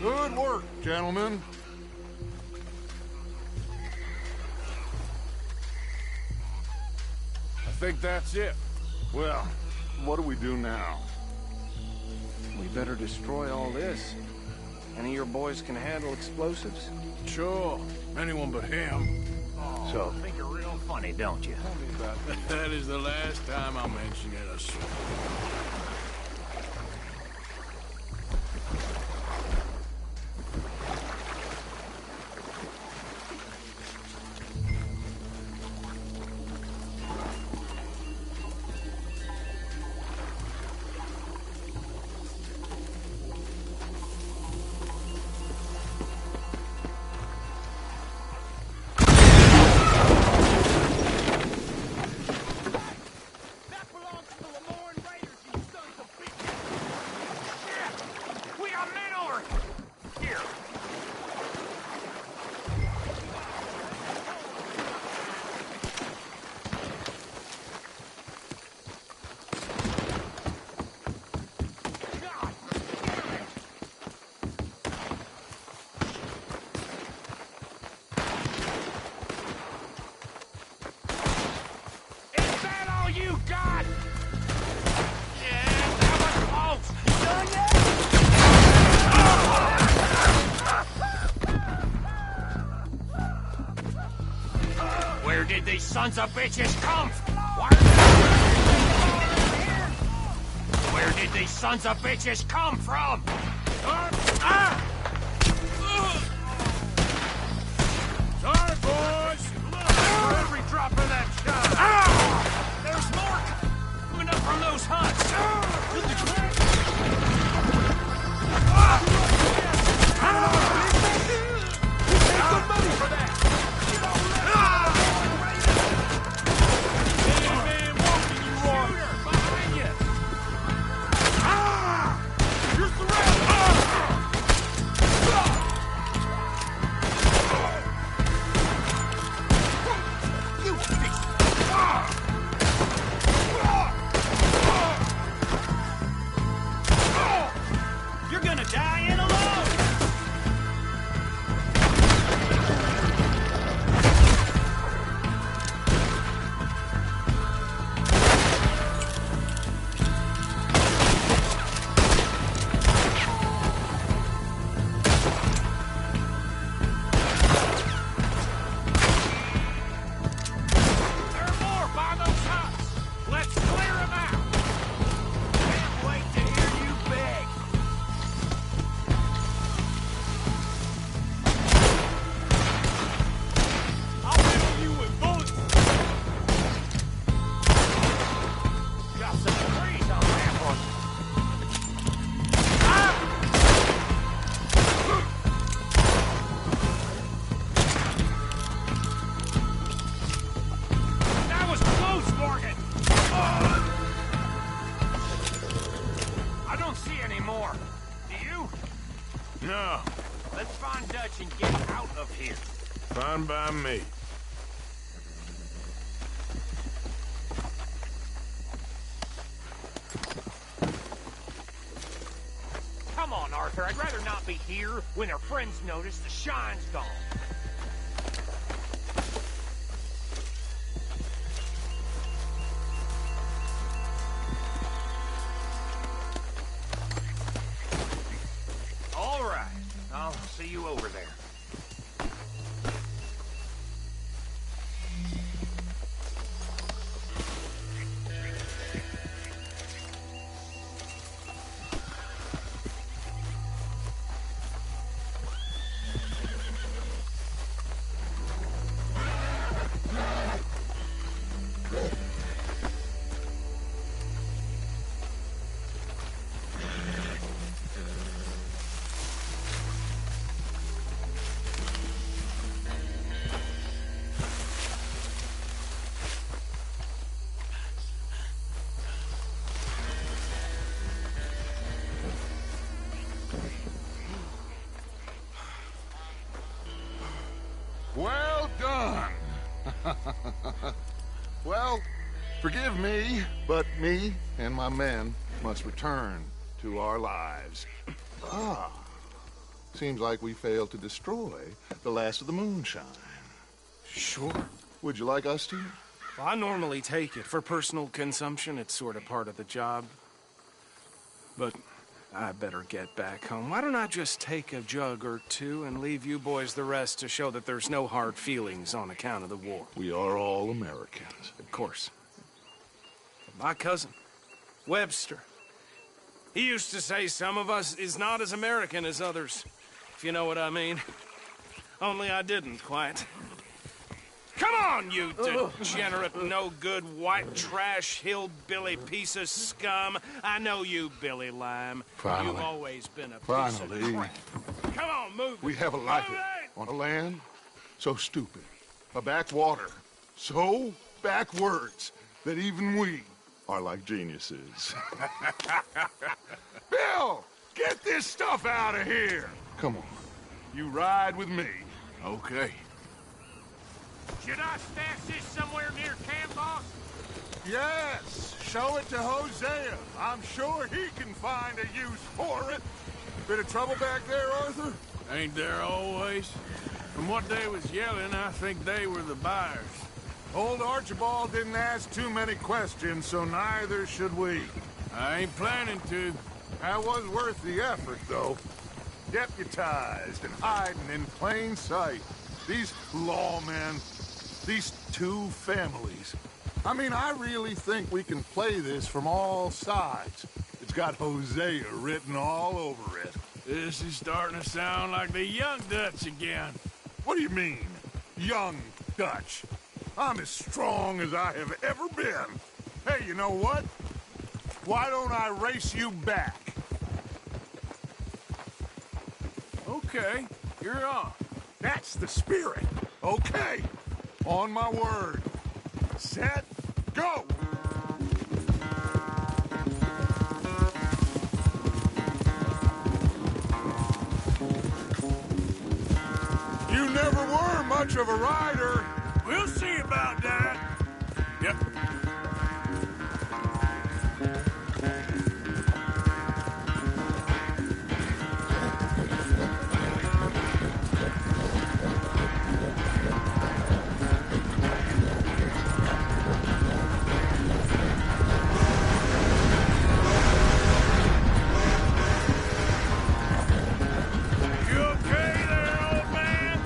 Good work, gentlemen. I think that's it. Well, what do we do now? We better destroy all this. Any of your boys can handle explosives? Sure. Anyone but him. So, think you're real funny, don't you? Tell me about that. That is the last time I'll mention it, I swear. sons of bitches come? Where did these sons of bitches come from? Sorry, boys. For every drop of that shot. There's more coming up from those huts. Good money for that. Man, walking you are. Behind you. Here's the rest. You bitch. You're gonna die in alone! There are more by those huts. Let's clear them out. Can't wait to hear you beg. I'll fill you with bullets. Got some trees on that one. That was close, Morgan. I don't see any more. Do you? No, Let's find Dutch and get out of here. fine by me. Come on, Arthur. I'd rather not be here when our friends notice the shine's gone. All right. I'll see you over there. Well done. Well, forgive me, but me and my men must return to our lives. Seems like we failed to destroy the last of the moonshine. Sure. Would you like us to? Well, I normally take it. For personal consumption, it's sort of part of the job. But I better get back home. Why don't I just take a jug or two and leave you boys the rest to show that there's no hard feelings on account of the war? We are all Americans. Of course. My cousin, Webster, he used to say some of us is not as American as others, if you know what I mean. Only I didn't quite. Come on, you degenerate, no-good, white trash, hillbilly piece of scum. I know you, Billy Lime. Finally. You've always been a Finally. piece of crap. Come on, move. We have a life on a land so stupid, a backwater so backwards that even we are like geniuses. Bill, get this stuff out of here. Come on, you ride with me. Okay. Should I stash this somewhere near camp, boss? Yes, show it to Hosea. I'm sure he can find a use for it. Bit of trouble back there, Arthur? Ain't there always? From what they was yelling, I think they were the buyers. Old Archibald didn't ask too many questions, so neither should we. I ain't planning to. That was worth the effort, though. Deputized and hiding in plain sight. These lawmen, These two families. I mean, I really think we can play this from all sides. It's got Hosea written all over it. This is starting to sound like the Young Dutch again. What do you mean, Young Dutch? I'm as strong as I have ever been. Hey, you know what? Why don't I race you back? Okay, you're on. That's the spirit. Okay, on my word. Set, go! You never were much of a rider. We'll see about that. Yep. You okay there, old man?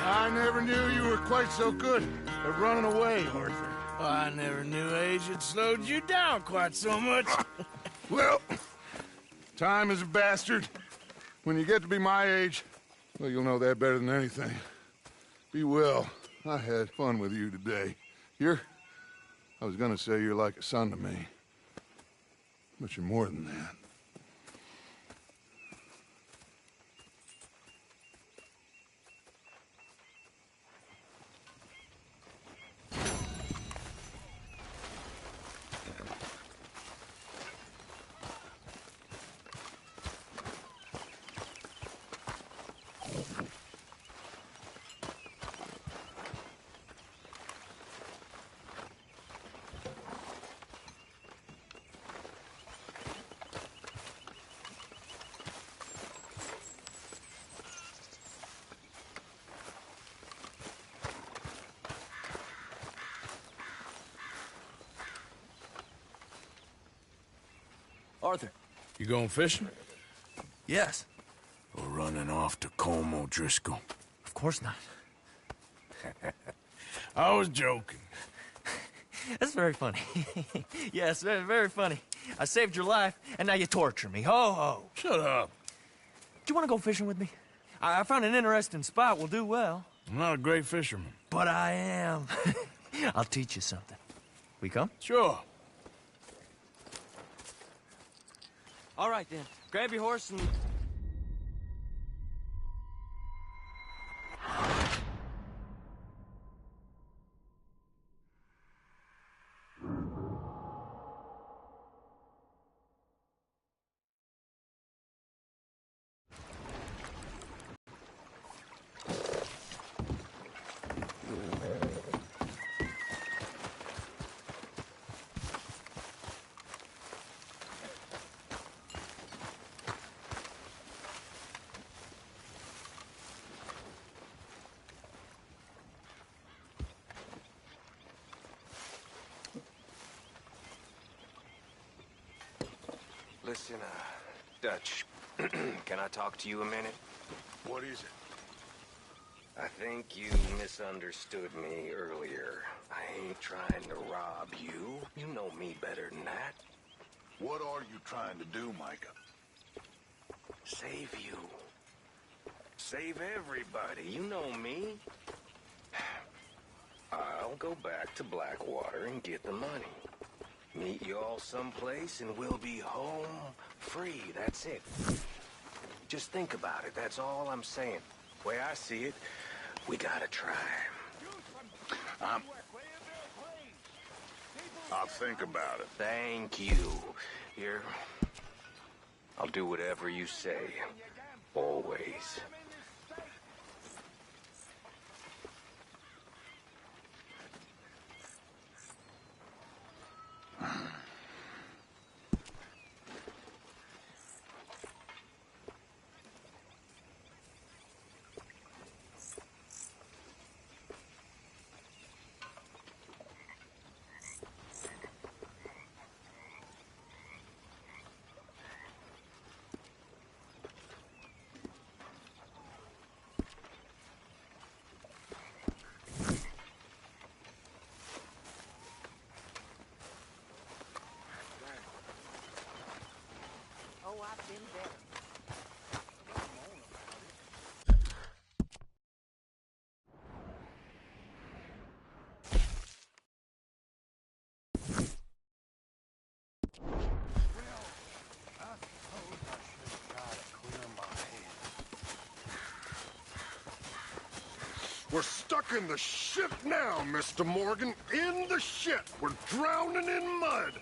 I never knew you were quite so good at running away, Arthur. Well, I never knew age had slowed you down quite so much. Well, time is a bastard. When you get to be my age, well, you'll know that better than anything. Be well. I had fun with you today. I was gonna say you're like a son to me. But you're more than that. Arthur. You going fishing? Yes. Or running off to Colm O'Driscoll? Of course not. I was joking. That's very funny. Yes, very, very funny. I saved your life, and now you torture me. Ho, ho. Shut up. Do you want to go fishing with me? I found an interesting spot. We'll do well. I'm not a great fisherman. But I am. I'll teach you something. We come? Sure. All right, then. Grab your horse and... Listen, Dutch, can I talk to you a minute? What is it? I think you misunderstood me earlier. I ain't trying to rob you. You know me better than that. What are you trying to do, Micah? Save you. Save everybody. You know me. I'll go back to Blackwater and get the money. Meet you all someplace and we'll be home free. That's it. Just think about it. That's all I'm saying. The way I see it, we gotta try. I'll think about it. Thank you. I'll do whatever you say. Always. Oh, I've been there. We're stuck in the shit now, Mr. Morgan. In the shit. We're drowning in mud.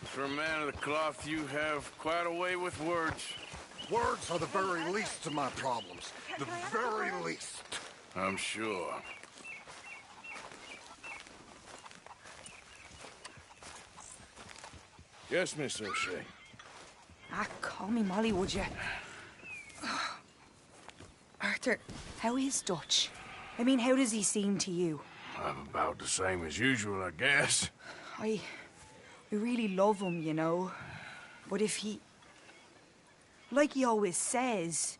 For a man of the cloth, you have quite a way with words. Words are the very least of my problems. The very least. I'm sure. Yes, Miss O'Shea. Ah, call me Molly, would you? Arthur, how is Dutch? I mean, how does he seem to you? I'm about the same as usual, I guess. I really love him, you know. But if he... Like he always says,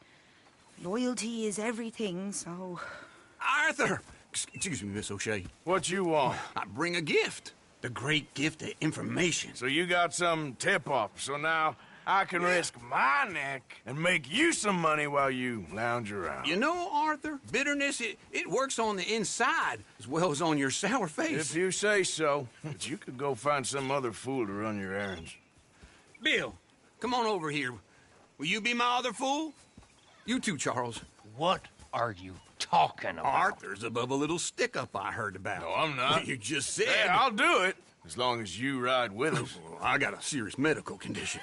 loyalty is everything, so... Arthur! Excuse me, Miss O'Shea. What you want? I bring a gift. The great gift of information. So you got some tip-off, so now I can risk my neck and make you some money while you lounge around. You know, Arthur, bitterness, it works on the inside as well as on your sour face. If you say so. But you could go find some other fool to run your errands. Bill, come on over here. Will you be my other fool? You too, Charles. What are you talking about? Arthur's above a little stick-up I heard about. No, I'm not. You just said... Hey, I'll do it, as long as you ride with us. I got a serious medical condition.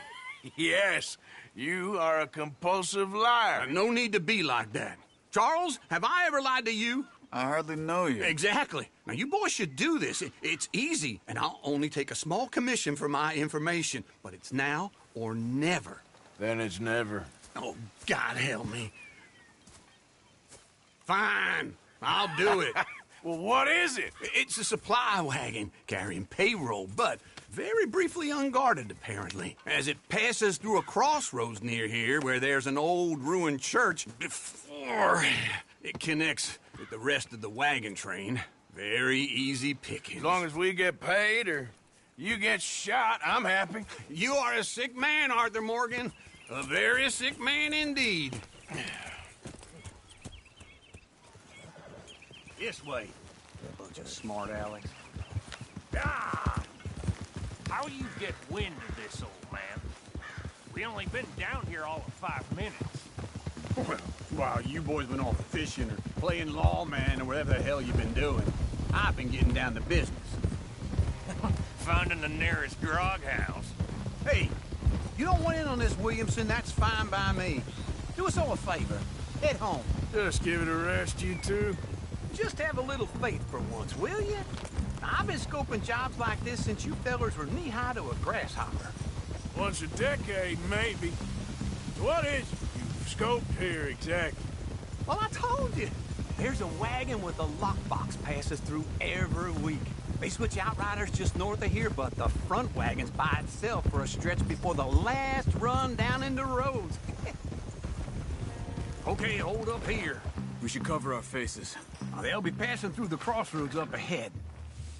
Yes, you are a compulsive liar. No need to be like that. Charles, have I ever lied to you? I hardly know you. Exactly. Now, you boys should do this. It's easy, and I'll only take a small commission for my information. But it's now or never. Then it's never. Oh, God help me. Fine. I'll do it. Well, what is it? It's a supply wagon carrying payroll, but very briefly unguarded, apparently, as it passes through a crossroads near here where there's an old ruined church before it connects with the rest of the wagon train. Very easy pickings. As long as we get paid or you get shot, I'm happy. You are a sick man, Arthur Morgan. A very sick man indeed. This way. Bunch of smart Alex. Ah! How you get wind of this, old man? We only been down here all of 5 minutes. Well, while you boys been off fishing or playing lawman or whatever the hell you've been doing, I've been getting down to business. Finding the nearest grog house. Hey, you don't want in on this, Williamson, that's fine by me. Do us all a favor. Head home. Just give it a rest, you two. Just have a little faith for once, will you? I've been scoping jobs like this since you fellers were knee-high to a grasshopper. Once a decade, maybe. So what is it you've scoped here exactly? Well, I told you. There's a wagon with a lockbox passes through every week. They switch outriders just north of here, but the front wagon's by itself for a stretch before the last run down into roads. Okay, hold up here. We should cover our faces. They'll be passing through the crossroads up ahead.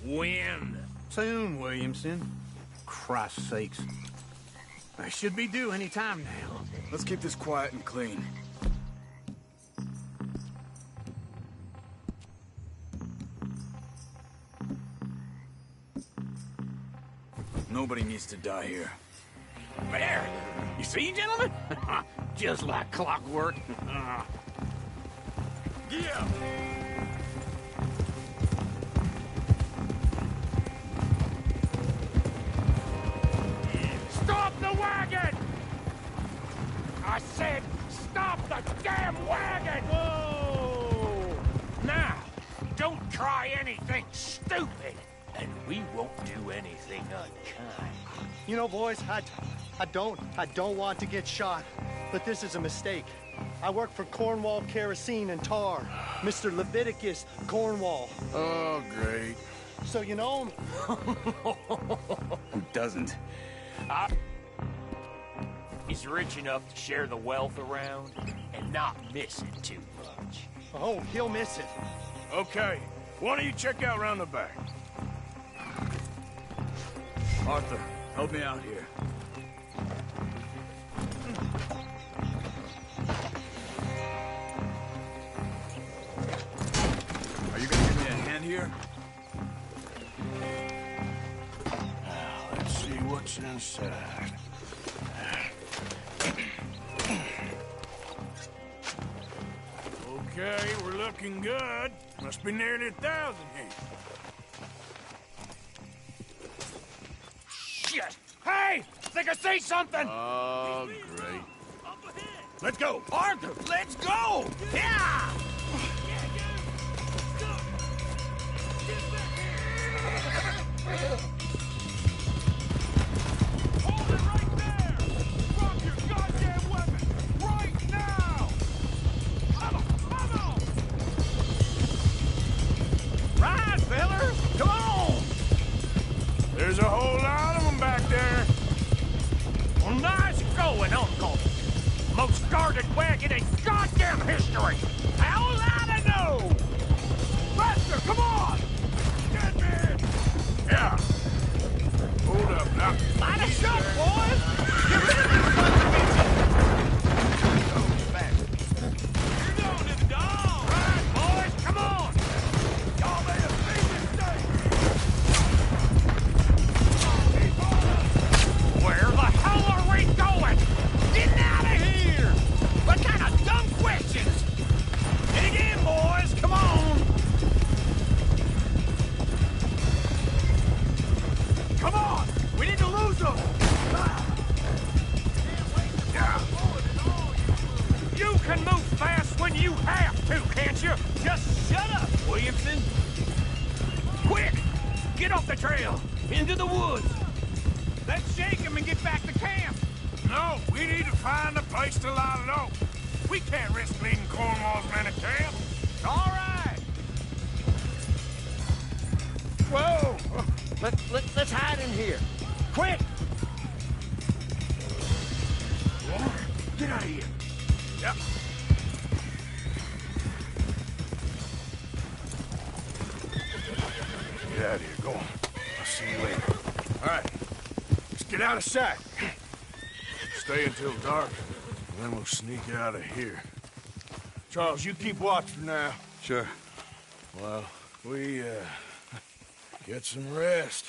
When? Soon, Williamson. Christ's sakes. They should be due any time now. Let's keep this quiet and clean. Nobody needs to die here. There! You see, gentlemen? Just like clockwork. Yeah! Stop the wagon! I said, stop the damn wagon! Whoa! Now, don't try anything stupid, and we won't do anything unkind. You know, boys, I don't want to get shot, but this is a mistake. I work for Cornwall Kerosene and Tar, Mr. Leviticus Cornwall. Oh, great. So you know him? Who doesn't? He's rich enough to share the wealth around and not miss it too much. Oh, he'll miss it. Okay, why don't you check out round the back? Arthur, help me out here. Are you gonna give me a hand here? Now, let's see what's inside. Okay, we're looking good. Must be nearly 1,000 here. Shit! Hey! Think I see something! Oh, great. Let's go! Arthur, let's go! Yeah! Hold it right there! Drop your goddamn weapon! Right now! Come on! Rise, fellas! Come on! There's a whole lot of them back there. Well, nice going, Uncle. Most guarded wagon in goddamn history. How will I know? Faster, come on! Get me! Yeah. Hold up now. Line us up, boys! Get rid of these sons of bitches! You're going to the dog! Right, boys, come on! Y'all made a big mistake! Where the hell are we going? Get out of here! What kind of dumb questions? Dig in, boys, come on! Come on! We need to lose them! You can move fast when you have to, can't you? Just shut up, Williamson! Quick! Get off the trail! Into the woods! Let's shake him and get back to camp! No, we need to find a place to lie low. We can't risk leading Cornwall's men to camp. All right! Whoa! Let's hide in here. Quick! Get out of here. Yep. Get out of here. Go on. I'll see you later. All right. Let's get out of sight. Stay until dark, and then we'll sneak out of here. Charles, you keep watch for now. Sure. Well, we, get some rest.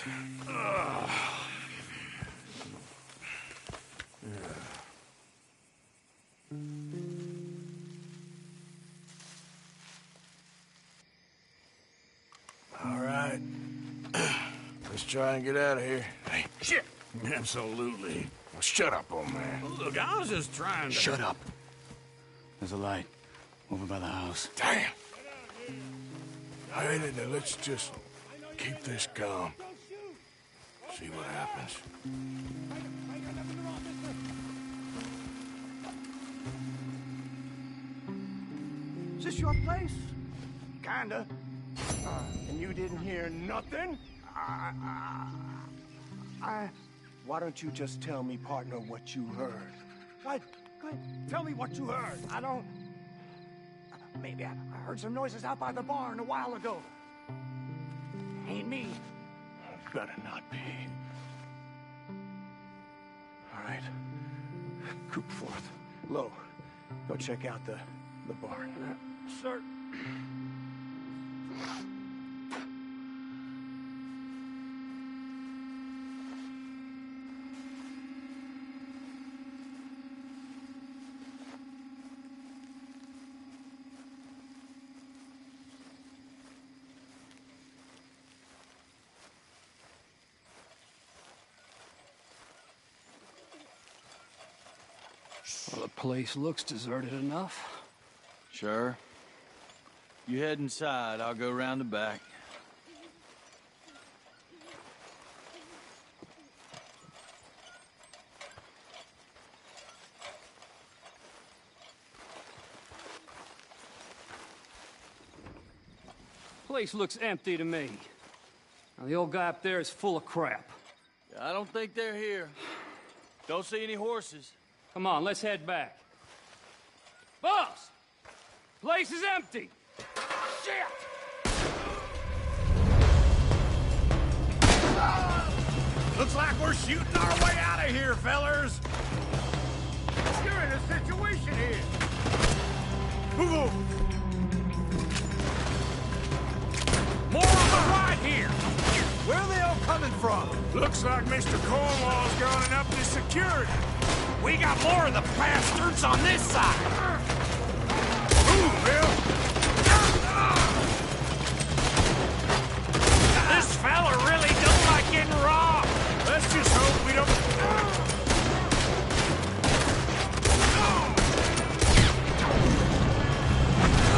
All right. Let's try and get out of here. Hey, shit! Absolutely. Well, shut up, old man. Look, I was just trying to... Shut up. There's a light over by the house. Damn! All right, then let's just keep this calm. See what happens. Is this your place? Kinda. And you didn't hear nothing? Why don't you just tell me, partner, what you heard? What? Tell me what you heard. I don't... Maybe I heard some noises out by the barn a while ago. Ain't me. Better not be. All right. Coopforth. Low. Go check out the barn. Sir. Well, the place looks deserted enough. Sure. You head inside, I'll go round the back. Place looks empty to me. Now, the old guy up there is full of crap. I don't think they're here. Don't see any horses. Come on, let's head back. Boss! Place is empty! Shit! Looks like we're shooting our way out of here, fellers. You're in a situation here. Move! More on the right here. Where are they all coming from? Looks like Mr. Cornwall's gone and upped his security. We got more of the bastards on this side. Move, Bill. This fella really don't like getting robbed. Let's just hope we don't...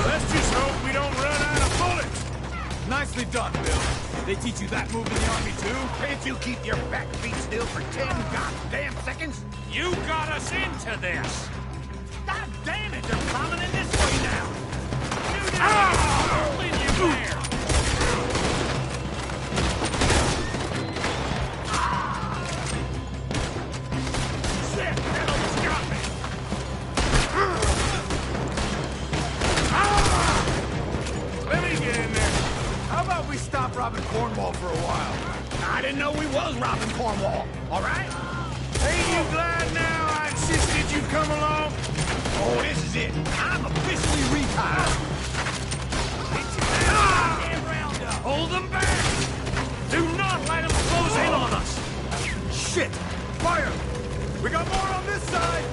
Let's just hope we don't run out of bullets. Nicely done, Bill. They teach you that move in the army, too? Can't you keep your back feet still for 10 goddamn seconds? You got us into this. God damn it, they're coming in this way now. Holding you there. Shit, that almost got me. Let me get in there. How about we stop robbing Cornwall for a while? I didn't know we was robbing Cornwall, all right? Ain't you glad now I insisted you come along? Oh, this is it. I'm officially retired. Hold them back! Do not let them close in on us! Shit! Fire! We got more on this side!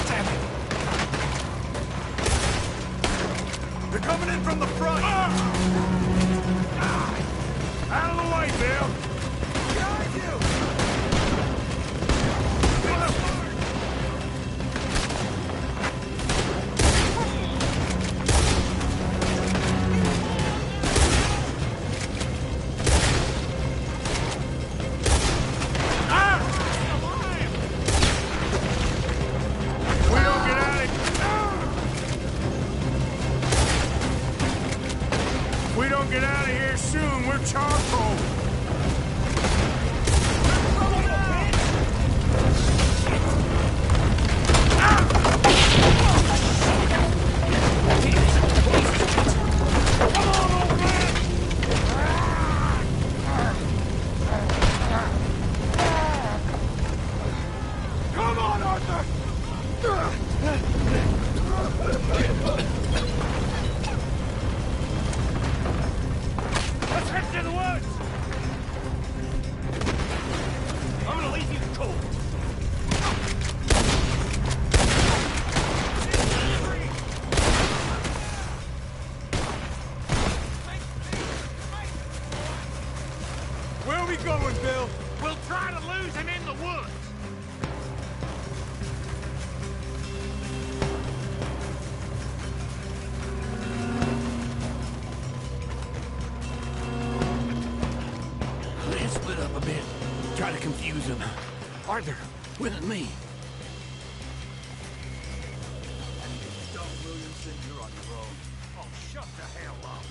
Damn it! They're coming in from the front! Out of the way, Bill! Behind you! We don't get out of here soon, we're charcoal. Come on, Arthur! Let's head to the woods! I'm gonna leave you cold. Where are we going, Bill? We'll try to lose him in the woods. Let's split up a bit. Try to confuse them. Arthur, with me. Don't, Williamson, you're on your own. Oh, shut the hell up.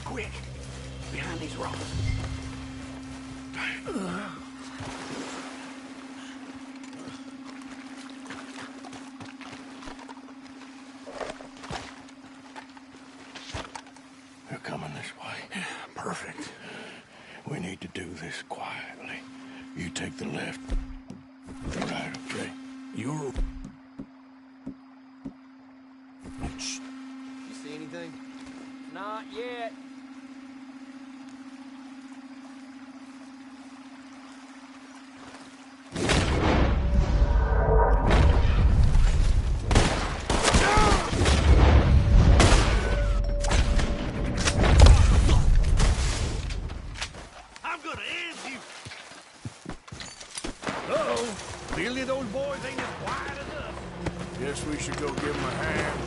Quick. behind these rocks. They're coming this way. Perfect. We need to do this quietly. You take the left. The right, okay? You're... You see anything? Not yet. I'm gonna end you! Uh-oh. Clearly those boys ain't as quiet as us. Guess we should go give him a hand.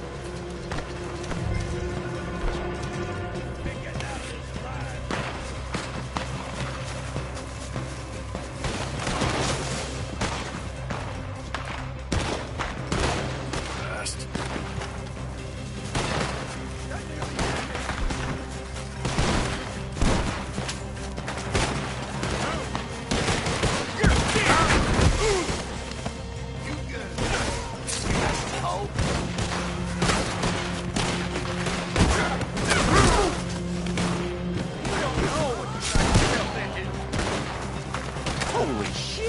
Holy shit!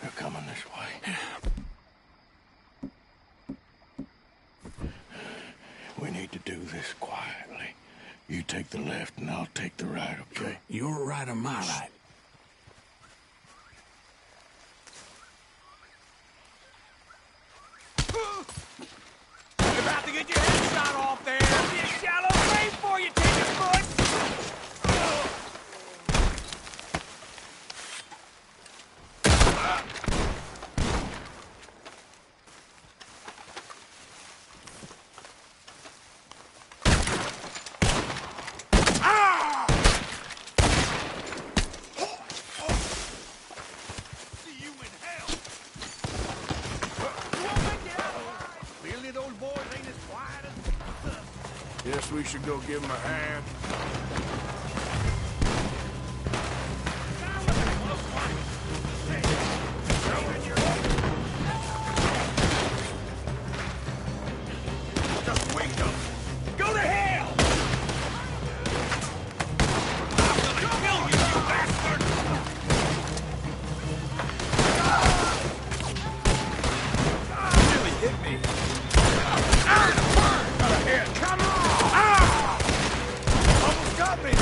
They're coming this way. We need to do this quietly. You take the left and I'll take the right, okay? Your right or my right? You're about to get your head shot off there. There'll be a shallow grave for you, tenderfoot. Clearly those boys ain't as quiet as us. Guess we should go give him a hand. Just wake up! Go to hell! I'm gonna kill you, you bastard! Really hit me. Come on! Almost got me!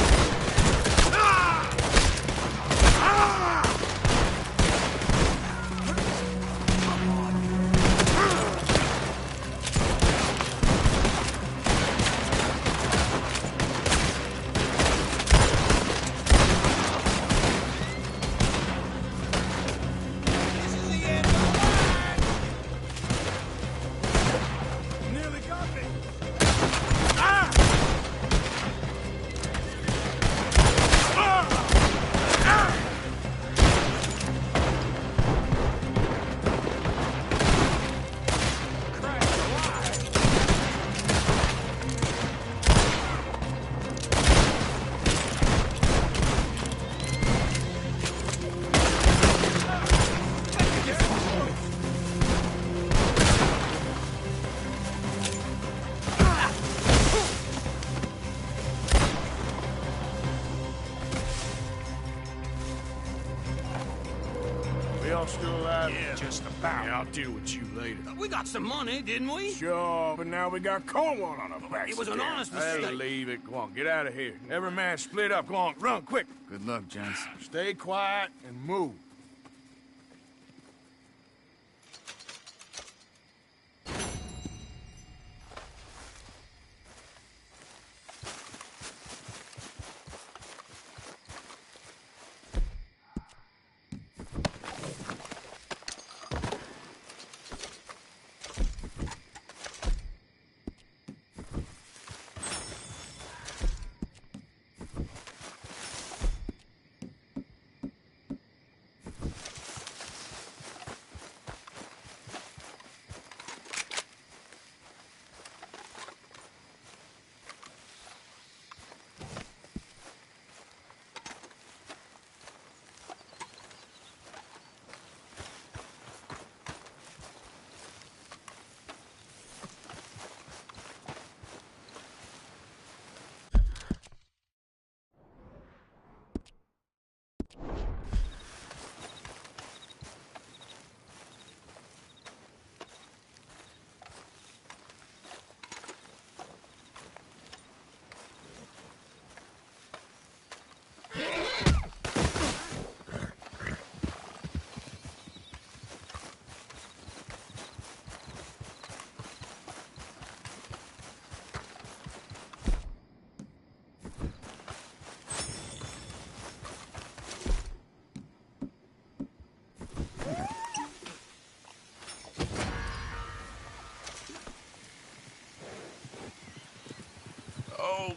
all still alive? Yeah. Just about. Yeah, I'll deal with you later. We got some money, didn't we? Sure, but now we got Cornwall on our backs. It was an again. honest mistake. Hey, leave it. Go on, get out of here. Every man split up. Go on, run, quick. Good luck, gents. Stay quiet and move.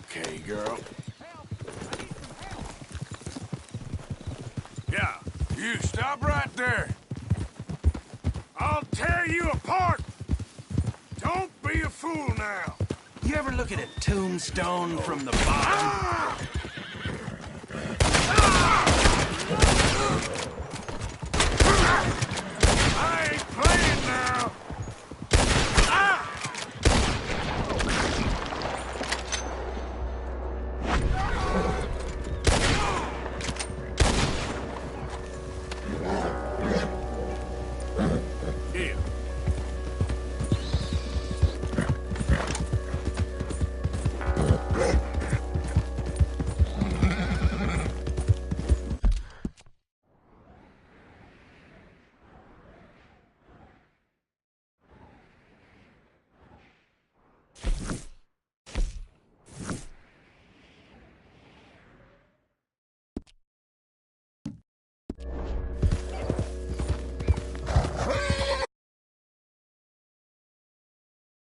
Okay, girl. Yeah, you stop right there. I'll tear you apart. Don't be a fool now. You ever look at a tombstone from the bottom? I ain't playing now.